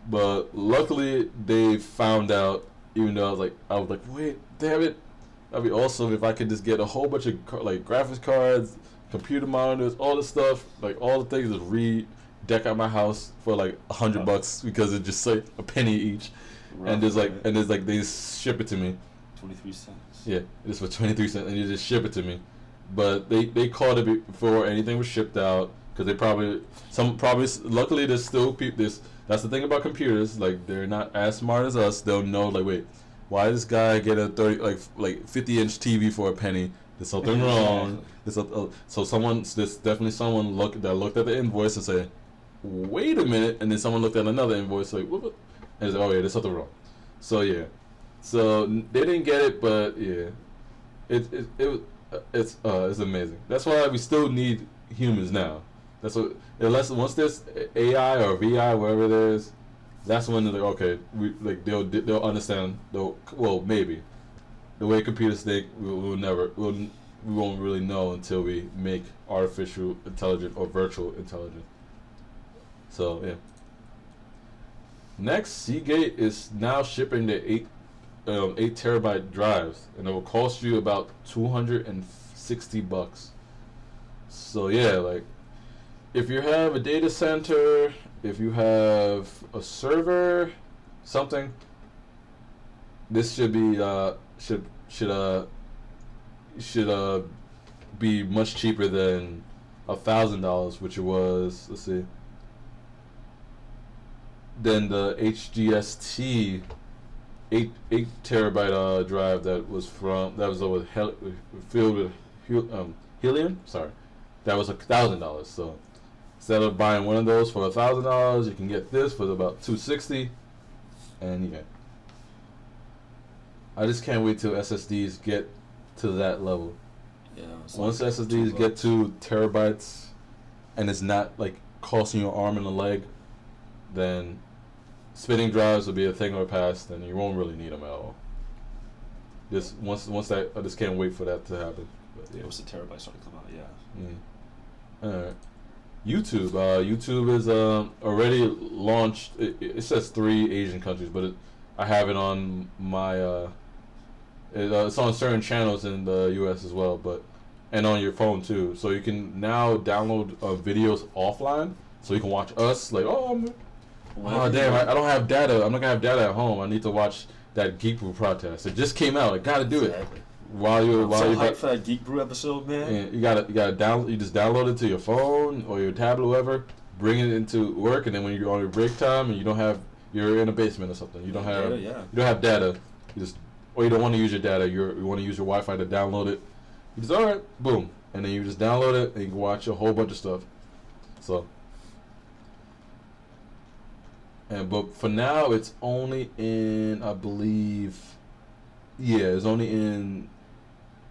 Speaker 1: But luckily they found out. Even though I was like, wait, damn it, that'd be awesome if I could just get a whole bunch of graphics cards, computer monitors, all this stuff, like all the things, just deck out my house for like $100 because it's just like a penny each. And there's they ship it to me.
Speaker 2: 23 cents.
Speaker 1: Yeah, it's for 23 cents, and you just ship it to me. But they called it before anything was shipped out because luckily there's still people. That's the thing about computers. Like, they're not as smart as us. They'll know, like, wait, why does this guy get a 50-inch TV for a penny? There's something wrong. There's definitely someone that looked at the invoice and said, wait a minute, and then someone looked at another invoice like, what? And said, oh yeah, there's something wrong. So yeah, so they didn't get it, but yeah, It's amazing. That's why we still need humans now. That's what unless once there's AI or VI whatever it is, that's when they're like okay they'll understand maybe the way computers think we won't really know until we make artificial intelligence or virtual intelligence. So yeah. Next, Seagate is now shipping the 8 terabyte drives, and it will cost you about $260. So yeah, like if you have a data center, if you have a server, something, this should be should be much cheaper than $1,000, which it was. Let's see. Then the HGST 8 terabyte drive that was filled with helium. Sorry, that was $1,000. So instead of buying one of those for $1,000, you can get this for about $260, and yeah. I just can't wait till SSDs get to that level.
Speaker 2: Yeah.
Speaker 1: Once SSDs get to terabytes, and it's not like costing you an arm and a leg, then spinning drives will be a thing of the past, and you won't really need them at all. Just once that, I just can't wait for that to happen. But, yeah.
Speaker 2: Once the terabytes start to come out, yeah.
Speaker 1: All right. YouTube. YouTube is already launched. It says 3 Asian countries, but I have it on my. It's on certain channels in the U.S. as well, and on your phone too. So you can now download videos offline, so you can watch us. Like, oh damn! I don't have data. I'm not gonna have data at home. I need to watch that Geek Brew podcast. It just came out. I gotta do it. While you're
Speaker 2: hyped for that Geek Brew episode, man.
Speaker 1: Yeah, you gotta download. You just download it to your phone or your tablet, whatever. Bring it into work, and then when you're on your break time and you're in a basement or something. You don't have
Speaker 2: data, yeah.
Speaker 1: You don't have data. Or you don't want to use your data. You want to use your Wi-Fi to download it. You just alright, boom, and then you just download it and you can watch a whole bunch of stuff. So. But for now, it's only in, I believe, it's only in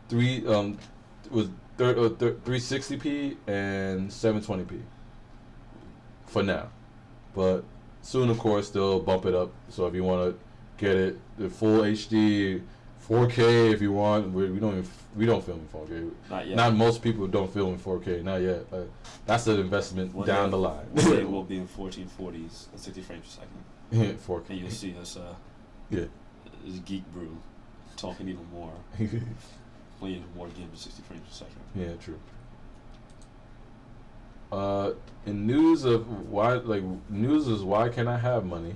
Speaker 1: 360p and 720p for now. But soon, of course, they'll bump it up. So if you want to get it the full HD, 4K, if you want, we don't film in 4K.
Speaker 2: Not yet.
Speaker 1: Not most people don't film in 4K. Not yet. That's an investment down the line.
Speaker 2: One day we'll be in 1440s at 60 frames per second.
Speaker 1: 4K.
Speaker 2: And you'll see us.
Speaker 1: This
Speaker 2: Geek Brew talking even more, playing more games at 60 frames per second.
Speaker 1: Yeah, true. In news of why can I have money?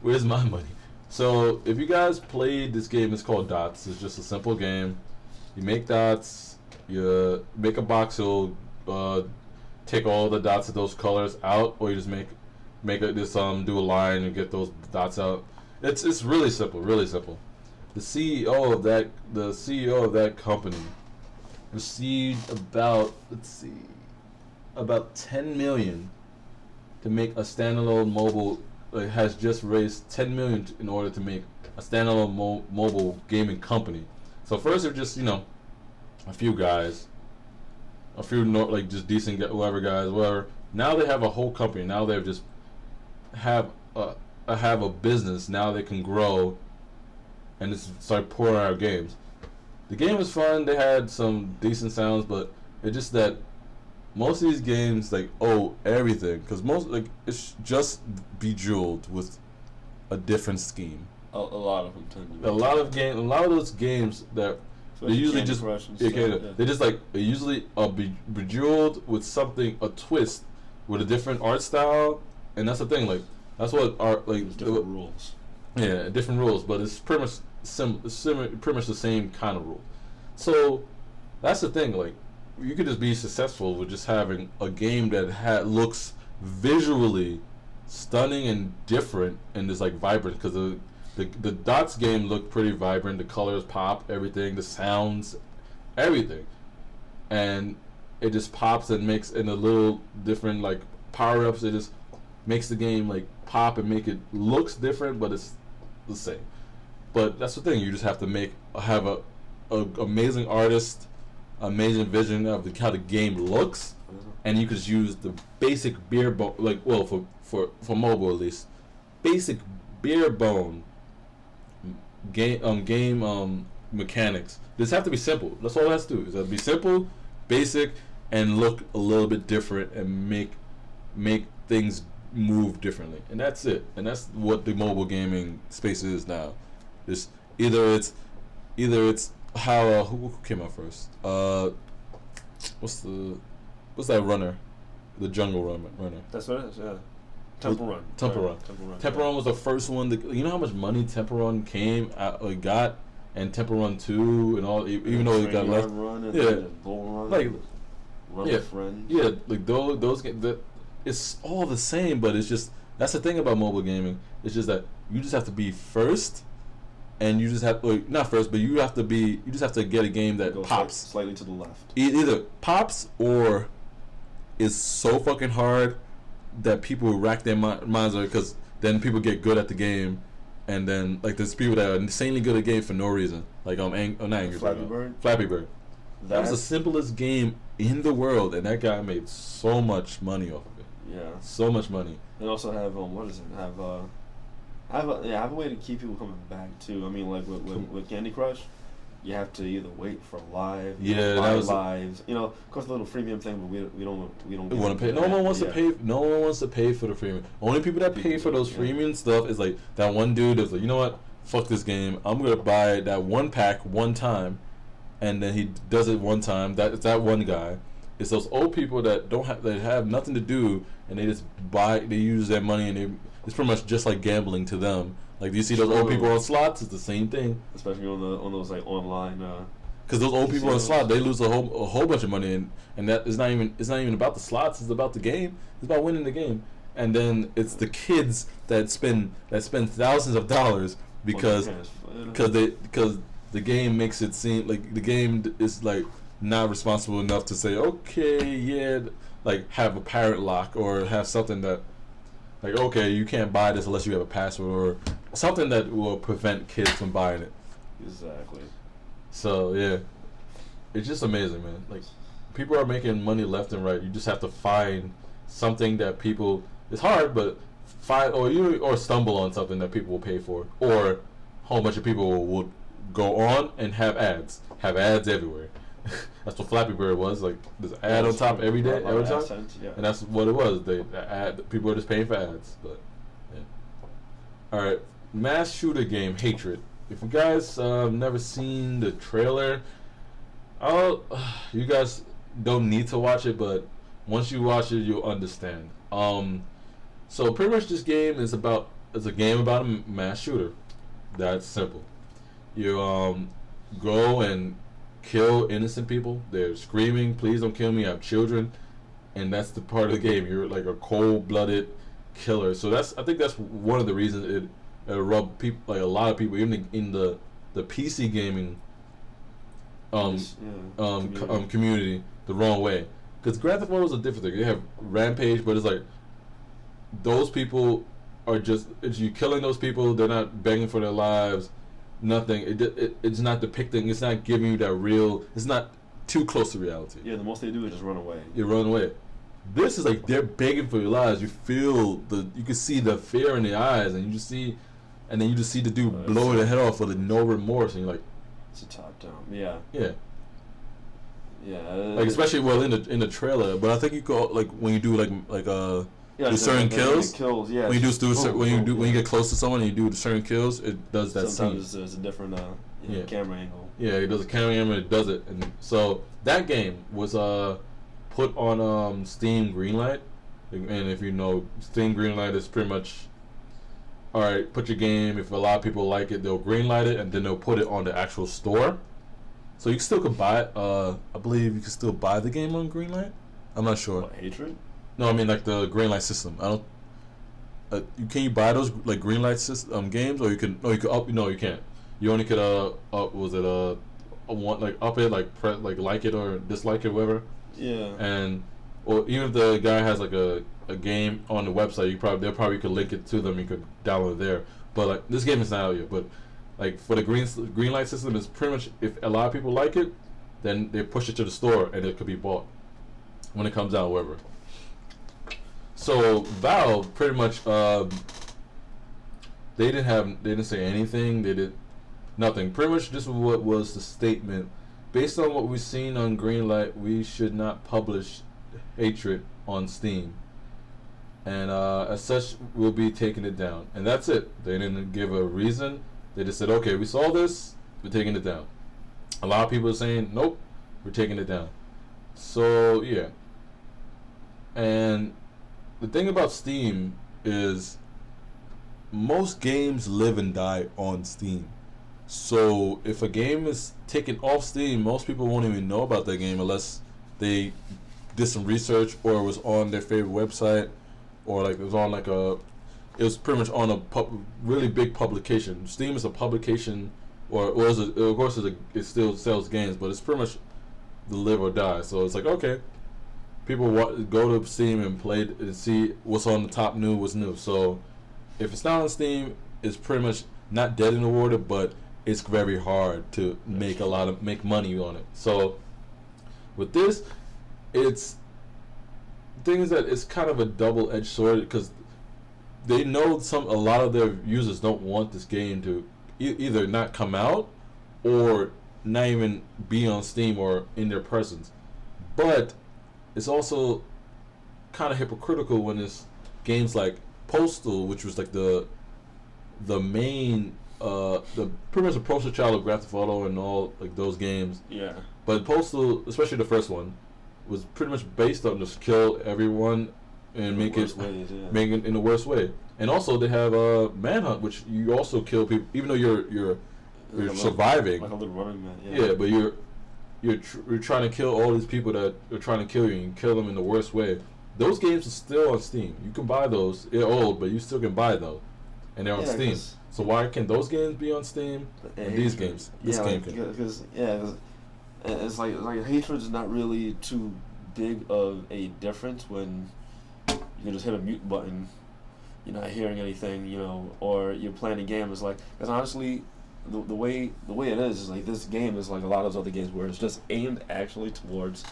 Speaker 1: Where's my money? So if you guys played this game, it's called Dots. It's just a simple game. You make dots. You make a box. It'll take all the dots of those colors out, or you just do a line and get those dots out. It's really simple, really simple. The CEO of that company received about $10 million to make a standalone mobile. Has just raised $10 million in order to make a standalone mobile gaming company. So first, they're just a few guys, just decent whatever. Now they have a whole company. Now they just have a business. Now they can grow and just start pouring out games. The game was fun. They had some decent sounds, but it's just that most of these games owe everything because it's just bejeweled with a different scheme.
Speaker 2: A lot of them tend to.
Speaker 1: A lot of those games that they usually just they're usually bejeweled with a twist with a different art style, and that's the thing. That's what art
Speaker 2: different rules.
Speaker 1: Yeah, different rules, but it's pretty much pretty much the same kind of rule. So that's the thing. You could just be successful with just having a game that looks visually stunning and different and is vibrant, because the Dots game looked pretty vibrant. The colors pop, everything, the sounds, everything, and it just pops and makes in a little different power ups. It just makes the game pop and make it looks different, but it's the same. But that's the thing. You just have to have a amazing artist, amazing vision of how the game looks, and you could use the basic for mobile at least, basic bare bone game mechanics. This have to be simple. That's all it has to do. Is have to be simple, basic, and look a little bit different, and make things move differently. And that's it. And that's what the mobile gaming space is now. It's either it's how who came out first? What's that runner? The jungle runner.
Speaker 2: That's what it is. Yeah. Temple Run.
Speaker 1: Temple Run was the first one. You know how much money Temple Run got, and Temple Run 2 and all. Even though it got left. Like those games. It's all the same, but it's just that's the thing about mobile gaming. It's just that you just have to be first, and you just have not first, but you just have to get a game that pops
Speaker 2: slightly to the left.
Speaker 1: Either pops or is so fucking hard that people rack their minds on it, because then people get good at the game, and then like there's people that are insanely good at the game for no reason. Like not Angry Bird. Flappy Bird. That was the simplest game in the world, and that guy made so much money off of it.
Speaker 2: Yeah.
Speaker 1: So much money.
Speaker 2: And also have have a way to keep people coming back too. I mean, like with Candy Crush, you have to either wait for live, buy lives. Of course, the little freemium thing, but we don't
Speaker 1: want to pay. No one wants to pay. No one wants to pay for the freemium. Only people that pay for those freemium stuff is like that one dude that's like, you know what? Fuck this game. I'm gonna buy that one pack one time, and then he does it one time. It's that one guy. It's those old people that have nothing to do, and they just they use their money, and it's pretty much just like gambling to them. Like, do you see those old people on slots? It's the same thing.
Speaker 2: Especially on those like online.
Speaker 1: Because those old people on slots, they lose a whole bunch of money, and that is not even about the slots. It's about the game. It's about winning the game. And then it's the kids that spend thousands of dollars because the game makes it seem like the game is like not responsible enough to say, okay, yeah, like have a parent lock or have something that, like, okay, you can't buy this unless you have a password or something that will prevent kids from buying it.
Speaker 2: Exactly.
Speaker 1: So yeah, it's just amazing, man. Like, people are making money left and right. You just have to find something that people. It's hard, but or stumble on something that people will pay for, or a whole bunch of people will go on and have ads everywhere. That's what Flappy Bird was. Like, there's an ad on top every time, and that's what it was. People are just paying for ads. But yeah. All right, mass shooter game Hatred. If you guys never seen the trailer, you guys don't need to watch it, but once you watch it, you'll understand. So pretty much this game is a game about a mass shooter. That's simple. You go and kill innocent people. They're screaming, "Please don't kill me! I have children," and that's the part of the game. You're like a cold-blooded killer. So I think that's one of the reasons it rubbed people, like a lot of people, even in the PC gaming community, the wrong way. Because Grand Theft Auto is a different thing. They have Rampage, but it's like those people are just you're killing those people. They're not begging for their lives. Nothing. It's not depicting. It's not giving you that real. It's not too close to reality.
Speaker 2: Yeah, the most they do is just run away.
Speaker 1: You run away. This is like they're begging for your lives. You feel you can see the fear in their eyes, and you just see the dude blow their head off with no remorse, and you're like,
Speaker 2: it's a top down. Yeah.
Speaker 1: Yeah.
Speaker 2: Yeah.
Speaker 1: Like, especially in the trailer, but I think you go like when you do do certain kills.
Speaker 2: Yeah.
Speaker 1: When you get close to someone and you do certain kills, it does that.
Speaker 2: Sometimes there's a different camera angle.
Speaker 1: Yeah, it does a camera angle. It does it, and so that game was put on Steam Greenlight, and if you know, Steam Greenlight is pretty much, all right, put your game. If a lot of people like it, they'll greenlight it, and then they'll put it on the actual store. So you still can buy it. I believe you can still buy the game on Greenlight. I'm not sure.
Speaker 2: What, Hatred?
Speaker 1: No, I mean like the Greenlight system. I don't. Can you buy those like Greenlight system games, or you can? No, you can up. No, you can't. You only could up it, like press, like it or dislike it, whatever.
Speaker 2: Yeah.
Speaker 1: Or even if the guy has like a game on the website, they probably could link it to them. You could download it there. But like this game is not out yet. But Like for the green light system is pretty much if a lot of people like it, then they push it to the store and it could be bought when it comes out, wherever. So Valve pretty much they didn't say anything. They did nothing. Pretty much this is what was the statement. Based on what we've seen on Greenlight, we should not publish Hatred on Steam, and as such, we'll be taking it down. And that's it. They didn't give a reason. They just said, okay, we saw this, we're taking it down. A lot of people are saying, nope, we're taking it down. So yeah. And the thing about Steam is most games live and die on Steam. So if a game is taken off Steam, most people won't even know about that game unless they did some research or it was on their favorite website, or like it was on like it was pretty much on a really big publication. Steam is a publication, of course it still sells games, but it's pretty much the live or die. So it's like, okay, people go to Steam and play and see what's on the top new, what's new. So if it's not on Steam, it's pretty much not dead in the water, but it's very hard to make money on it. So with this, it's things that it's kind of a double-edged sword, because they know a lot of their users don't want this game to either not come out or not even be on Steam or in their presence. But it's also kind of hypocritical when it's games like Postal, which was like the main the pretty much the poster child of Grand Theft Auto and all like those games.
Speaker 2: Yeah.
Speaker 1: But Postal, especially the first one, was pretty much based on just kill everyone and make it in the worst way. And also they have Manhunt, which you also kill people, even though you're surviving.
Speaker 2: Like a little running man.
Speaker 1: Yeah, but you're trying to kill all these people that are trying to kill you, and you kill them in the worst way. Those games are still on Steam. You can buy those. They're old, but you still can buy those, and they're on Steam. So why can those games be on Steam and these games? This game can.
Speaker 2: Because it's like Hatred is not really too big of a difference when you can just hit a mute button, you're not hearing anything, or you're playing a game. It's like, because honestly, the way it is like this game is like a lot of those other games where it's just aimed actually towards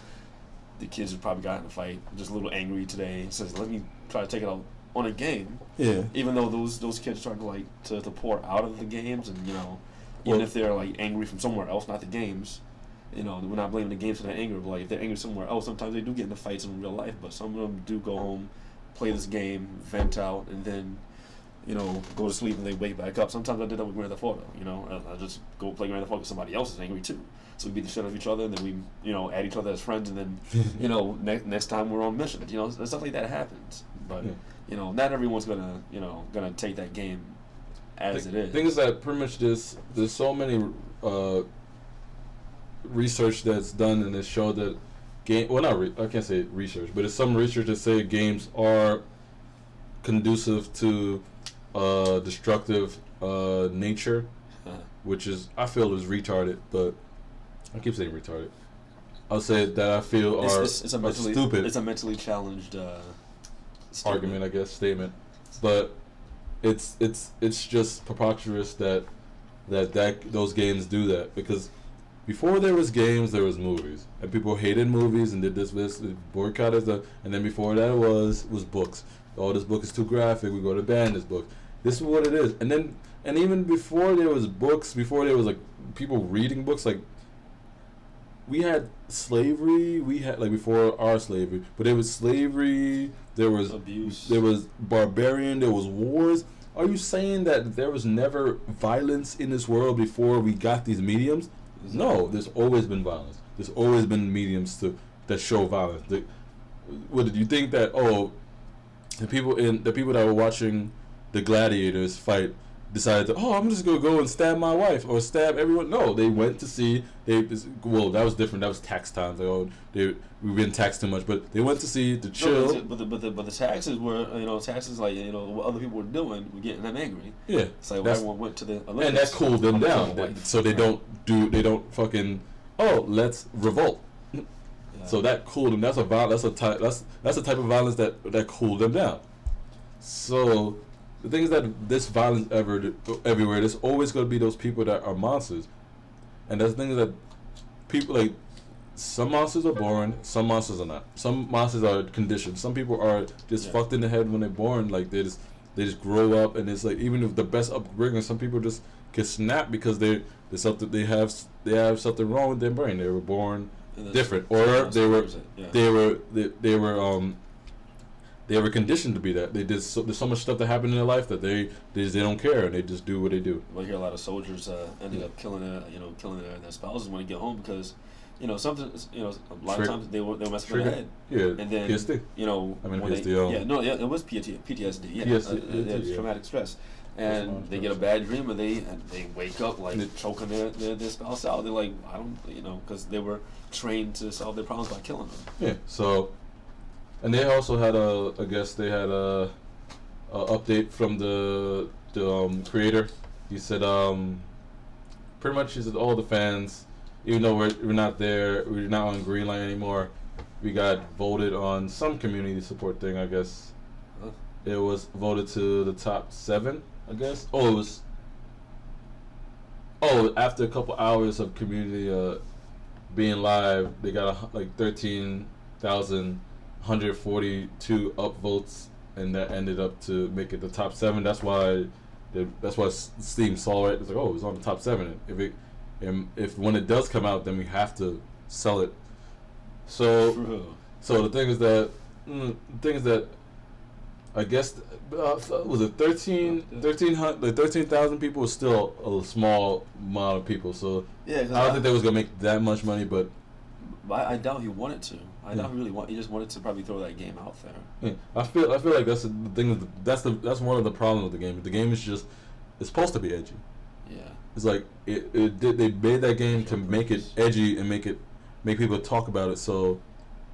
Speaker 2: the kids who probably got in a fight, just a little angry today. It says, let me try to take it out on a game.
Speaker 1: Yeah.
Speaker 2: Even though those kids start to pour out of the games, and even if they're like angry from somewhere else, not the games. We're not blaming the games for that anger, but like if they're angry somewhere else, sometimes they do get into fights in real life. But some of them do go home, play this game, vent out, and then go to sleep and they wake back up. Sometimes I did that with Grand Theft Auto. I just go play Grand Theft Auto because somebody else is angry too. So we beat the shit out of each other, and then we add each other as friends, and then next time we're on missions. Stuff like that happens. But not everyone's gonna take that game as it is.
Speaker 1: The thing is that pretty much there's so many research that's done, and it showed that I can't say research, but it's some research that say games are conducive to destructive nature, which is I feel is retarded, but I keep saying retarded. I'll say that I feel are stupid.
Speaker 2: It's a mentally challenged
Speaker 1: argument, I guess, statement, but it's just preposterous that those games do that, because before there was games, there was movies, and people hated movies and did this boycotted them, and then before that was books. Oh, this book is too graphic, we're going to ban this book. This is what it is. And even before there was books, before there was like people reading books, like we had slavery, before our slavery, but there was slavery, there was
Speaker 2: abuse,
Speaker 1: there was barbarian, there was wars. Are you saying that there was never violence in this world before we got these mediums? No, there's always been violence. There's always been mediums that show violence. What did you think that? Oh, the people that were watching the gladiators fight decided to, I'm just gonna go and stab my wife or stab everyone. No, they went to see. That was different. That was tax times. We've been taxed too much, but they went to see to chill.
Speaker 2: But the taxes were taxes like what other people were doing were getting them angry.
Speaker 1: Yeah,
Speaker 2: it's like everyone went to the Olympics,
Speaker 1: and that cooled them down. So they don't fucking let's revolt. Yeah. So that cooled them. That's a type of violence that cooled them down. So the thing is that this violence everywhere. There's always going to be those people that are monsters, and that's the thing is that people like some monsters are born, some monsters are not. Some monsters are conditioned. Some people are just fucked in the head when they're born. Like they just grow up, and it's like even if the best upbringing, some people just get snapped because they have something wrong with their brain. They were born different, or they were conditioned to be that. There's so much stuff that happened in their life that they don't care, and they just do what they do.
Speaker 2: I hear a lot of soldiers ended up killing their spouses when they get home because something a lot of times they were messing with their head.
Speaker 1: Yeah,
Speaker 2: and then
Speaker 1: PTSD.
Speaker 2: It was PTSD. Yeah, traumatic stress. And they get a bad dream, and they wake up like choking their spouse out. They're like, I don't, because they were trained to solve their problems by killing them.
Speaker 1: Yeah. So, and they also had a update from the creator. He said, pretty much he said all the fans, even though we're not there, we're not on Green Line anymore. We got voted on some community support thing, I guess.
Speaker 2: Huh?
Speaker 1: It was voted to the top 7. I guess. After a couple hours of community being live, they got like 13,142 upvotes, and that ended up to make it the top 7. That's why Steam saw it. It's like, it's on the top 7. If when it does come out, then we have to sell it. So the thing is that. I guess was it 13,000 people was still a small amount of people. So I don't think they was gonna make that much money, but
Speaker 2: I doubt he wanted to. I doubt he really want. He just wanted to probably throw that game out there.
Speaker 1: Yeah. I feel like that's the thing. That's one of the problems with the game. The game is just it's supposed to be edgy.
Speaker 2: Yeah.
Speaker 1: It's like they made that game to make it edgy and make people talk about it so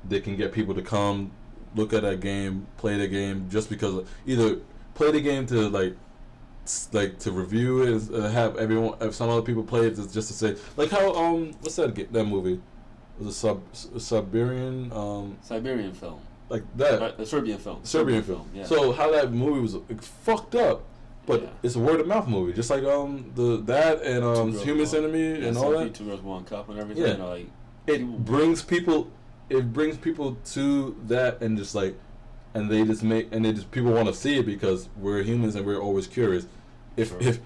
Speaker 1: they can get people to come look at that game, play the game, just because either play the game to to review it, have everyone, if some other people play it just to say, like how what's that movie? It was a Siberian
Speaker 2: film,
Speaker 1: like that,
Speaker 2: a Serbian film. Yeah.
Speaker 1: So how that movie was fucked up, but it's a word of mouth movie, just like that and Human Enemy and all that.
Speaker 2: 2 Girls 1 Cup and everything.
Speaker 1: Yeah. It brings people to that, and just like, and they just people want to see it because we're humans and we're always curious. If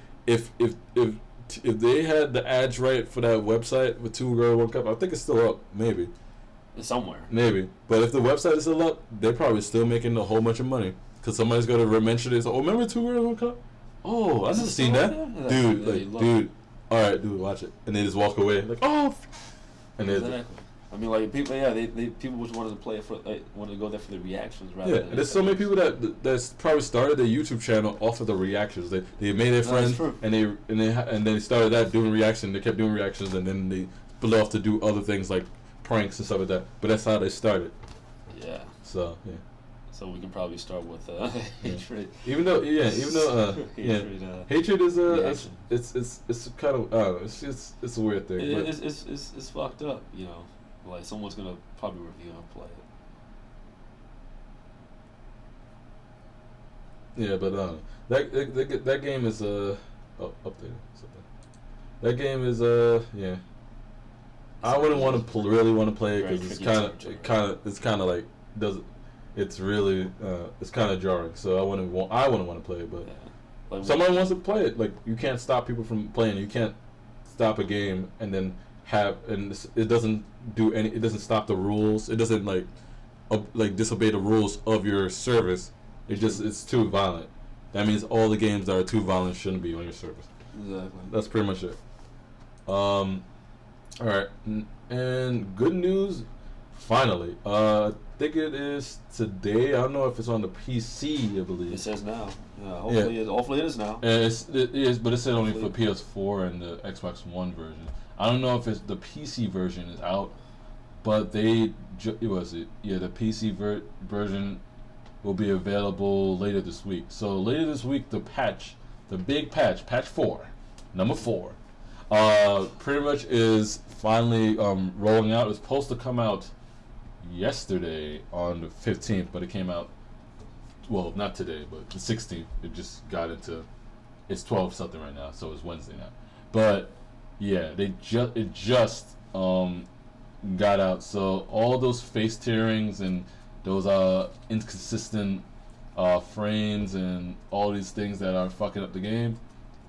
Speaker 1: they had the ads right for that website with 2 Girls 1 Cup, I think it's still up, maybe.
Speaker 2: It's somewhere.
Speaker 1: Maybe, but if the website is still up, they're probably still making a whole bunch of money because somebody's gonna mention it. So, remember 2 Girls 1 Cup? Oh, I've just seen that, dude. All right, dude, watch it, and they just walk away like, and
Speaker 2: exactly. I mean, like people, people just wanted to play it wanted to go there for the reactions rather.
Speaker 1: And there's so many people that's probably started their YouTube channel off of the reactions. They made their friends and they started that doing reaction. They kept doing reactions, and then they split off to do other things like pranks and stuff like that. But that's how they started.
Speaker 2: Yeah.
Speaker 1: So yeah.
Speaker 2: So we can probably start with hatred.
Speaker 1: Even though hatred is it's kind of it's a weird thing.
Speaker 2: It's fucked up, Like someone's gonna probably review and play
Speaker 1: it. Yeah, but that game is updated. That game is I wouldn't want to really want to play it because it's kind of like it's really it's kind of jarring. So I wouldn't want to play it, but someone wants to play it. Like you can't stop people from playing. You can't stop a game and then it doesn't do any. It doesn't stop the rules. It doesn't like disobey the rules of your service. It's too violent. That means all the games that are too violent shouldn't be on your service.
Speaker 2: Exactly.
Speaker 1: That's pretty much it. All right, and good news. Finally, I think it is today. I don't know if it's on the PC. I believe
Speaker 2: it says now. Hopefully it is now.
Speaker 1: And it is, but it said only for PS4 and the Xbox One version. I don't know if it's the PC version is out, but the PC version will be available later this week. So later this week, the big patch 4, number 4, pretty much is finally rolling out. It's supposed to come out yesterday on the 15th, but it came out well, not today, but the 16th. It just got into. It's 12 something right now, so it's Wednesday now. But yeah, it just got out. So all those face tearings and those inconsistent frames and all these things that are fucking up the game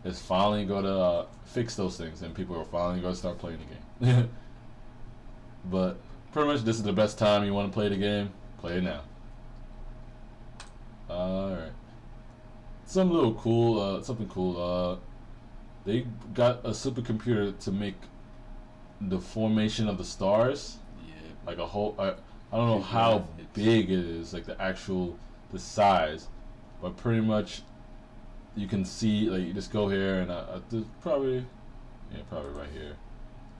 Speaker 1: is finally going to fix those things, and people are finally going to start playing the game. But pretty much, this is the best time you want to play the game. Play it now. Alright. Something cool. They got a supercomputer to make the formation of the stars.
Speaker 2: Yeah.
Speaker 1: Like a whole. I don't know how big it is, like the size, but pretty much you can see, like, you just go here and probably right here.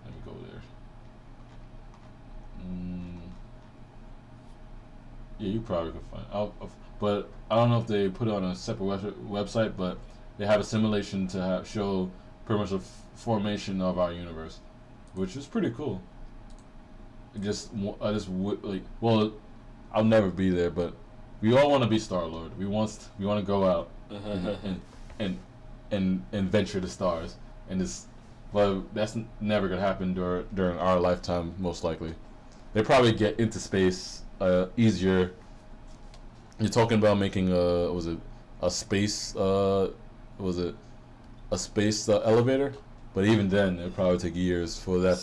Speaker 1: Let me go there. Yeah, you probably can find. But I don't know if they put it on a separate website, but they have a simulation to show pretty much the formation of our universe, which is pretty cool. Well, I'll never be there, but we all want to be Star-Lord. We want to go out and venture the stars, but that's never gonna happen during our lifetime, most likely. They probably get into space easier. You're talking about making a space elevator, but even then it'd probably take years for that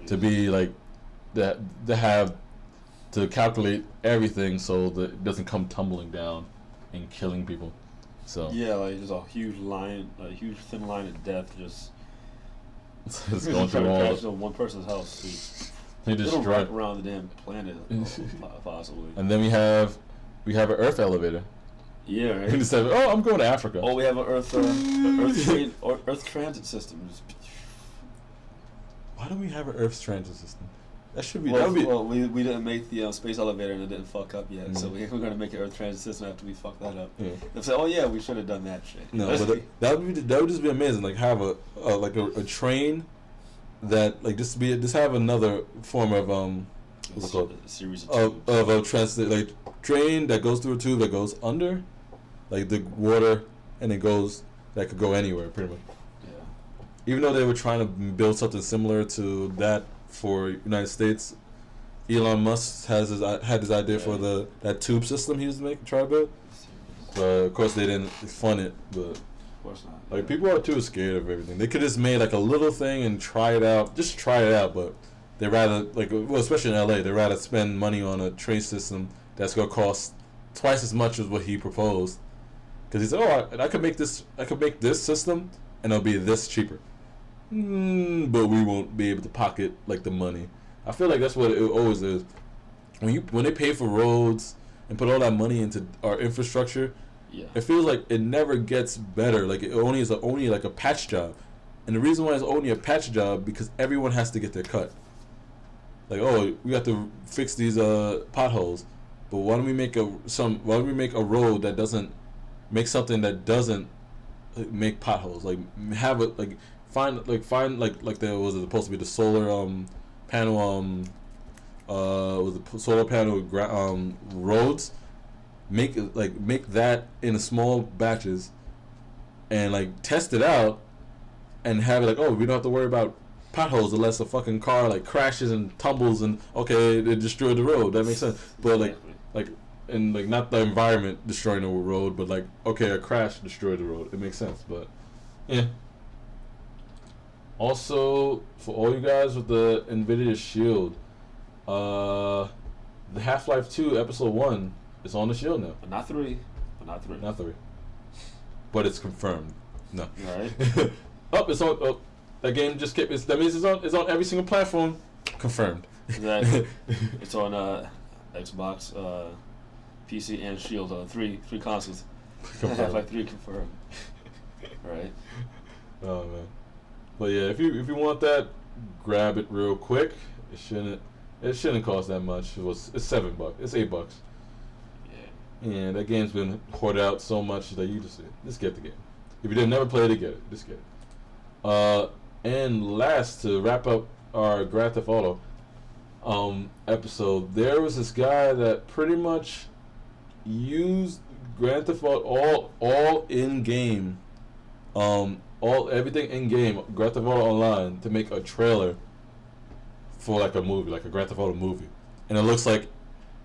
Speaker 1: to be like that, to calculate everything so that it doesn't come tumbling down and killing people. So
Speaker 2: yeah, like there's a huge thin line of death just
Speaker 1: going through all
Speaker 2: crash on one person's house.
Speaker 1: They just
Speaker 2: It'll
Speaker 1: drive
Speaker 2: wrap around the damn planet, possibly.
Speaker 1: And then we have an Earth elevator.
Speaker 2: Yeah, right.
Speaker 1: And instead of, I'm going to Africa.
Speaker 2: Oh, we have an Earth transit system.
Speaker 1: Why do we have an Earth transit system? That should be.
Speaker 2: Well, we didn't make the space elevator and it didn't fuck up yet, so we're going to make an Earth transit system after we fuck that up.
Speaker 1: Yeah.
Speaker 2: They'll say, oh yeah, we should have done that shit.
Speaker 1: No, but that would just be amazing. Like have a train that just have another form of what's it called?
Speaker 2: A series
Speaker 1: of a transit, like train that goes through a tube that goes under, like the water, and it goes that could go anywhere pretty much.
Speaker 2: Yeah.
Speaker 1: Even though they were trying to build something similar to that for United States, Elon Musk had his idea for that tube system he was trying to build. But of course they didn't fund it. But
Speaker 2: of course not.
Speaker 1: Like people are too scared of everything. They could just made like a little thing and try it out. Just try it out, but they rather especially in LA, they rather spend money on a train system that's gonna cost twice as much as what he proposed. Because he said, I could make this system and it'll be this cheaper. But we won't be able to pocket the money. I feel like that's what it always is. When they pay for roads and put all that money into our infrastructure,
Speaker 2: yeah,
Speaker 1: it feels like it never gets better. Like it only is only like a patch job, and the reason why it's only a patch job because everyone has to get their cut. Like, we have to fix these potholes, but why don't we make a road that doesn't make something that doesn't make potholes? Like have it find there was supposed to be the solar panel was the solar panel roads. Make that in small batches and test it out and have it we don't have to worry about potholes unless a fucking car crashes and tumbles and it destroyed the road. That makes sense. But not the environment destroying the road, but a crash destroyed the road. It makes sense. But yeah. Also, for all you guys with the NVIDIA Shield, the Half-Life 2 Episode 1 is on the Shield now.
Speaker 2: But not 3.
Speaker 1: Not 3. But it's confirmed. No.
Speaker 2: Alright.
Speaker 1: It's on. That game just kept. That means it's on every single platform. Confirmed.
Speaker 2: Exactly. It's on Xbox, PC, and Shield on three consoles. Half-Life 3 confirmed. Right.
Speaker 1: Oh man. But yeah, if you want that, grab it real quick. It shouldn't cost that much. It's $7. It's $8.
Speaker 2: Yeah.
Speaker 1: And that game's been hoarded out so much that you just get the game. If you didn't never play it, get it. Just get it. And last, to wrap up our Grand Theft Auto episode, there was this guy that pretty much used Grand Theft Auto all in game, all everything in game Grand Theft Auto Online to make a trailer for like a movie, like a Grand Theft Auto movie, and it looks like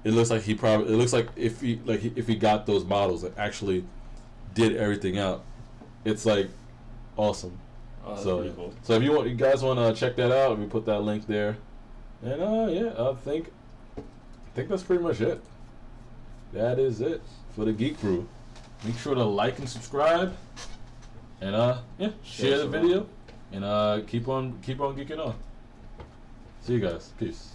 Speaker 1: if he got those models and actually did everything out, it's like awesome.
Speaker 2: Oh, that's
Speaker 1: So
Speaker 2: pretty cool.
Speaker 1: so if you guys want to check that out, we put that link there, and I think that's pretty much it. That is it for the Geek Brew. Make sure to like and subscribe, and share the video, and keep on geeking on. See you guys. Peace.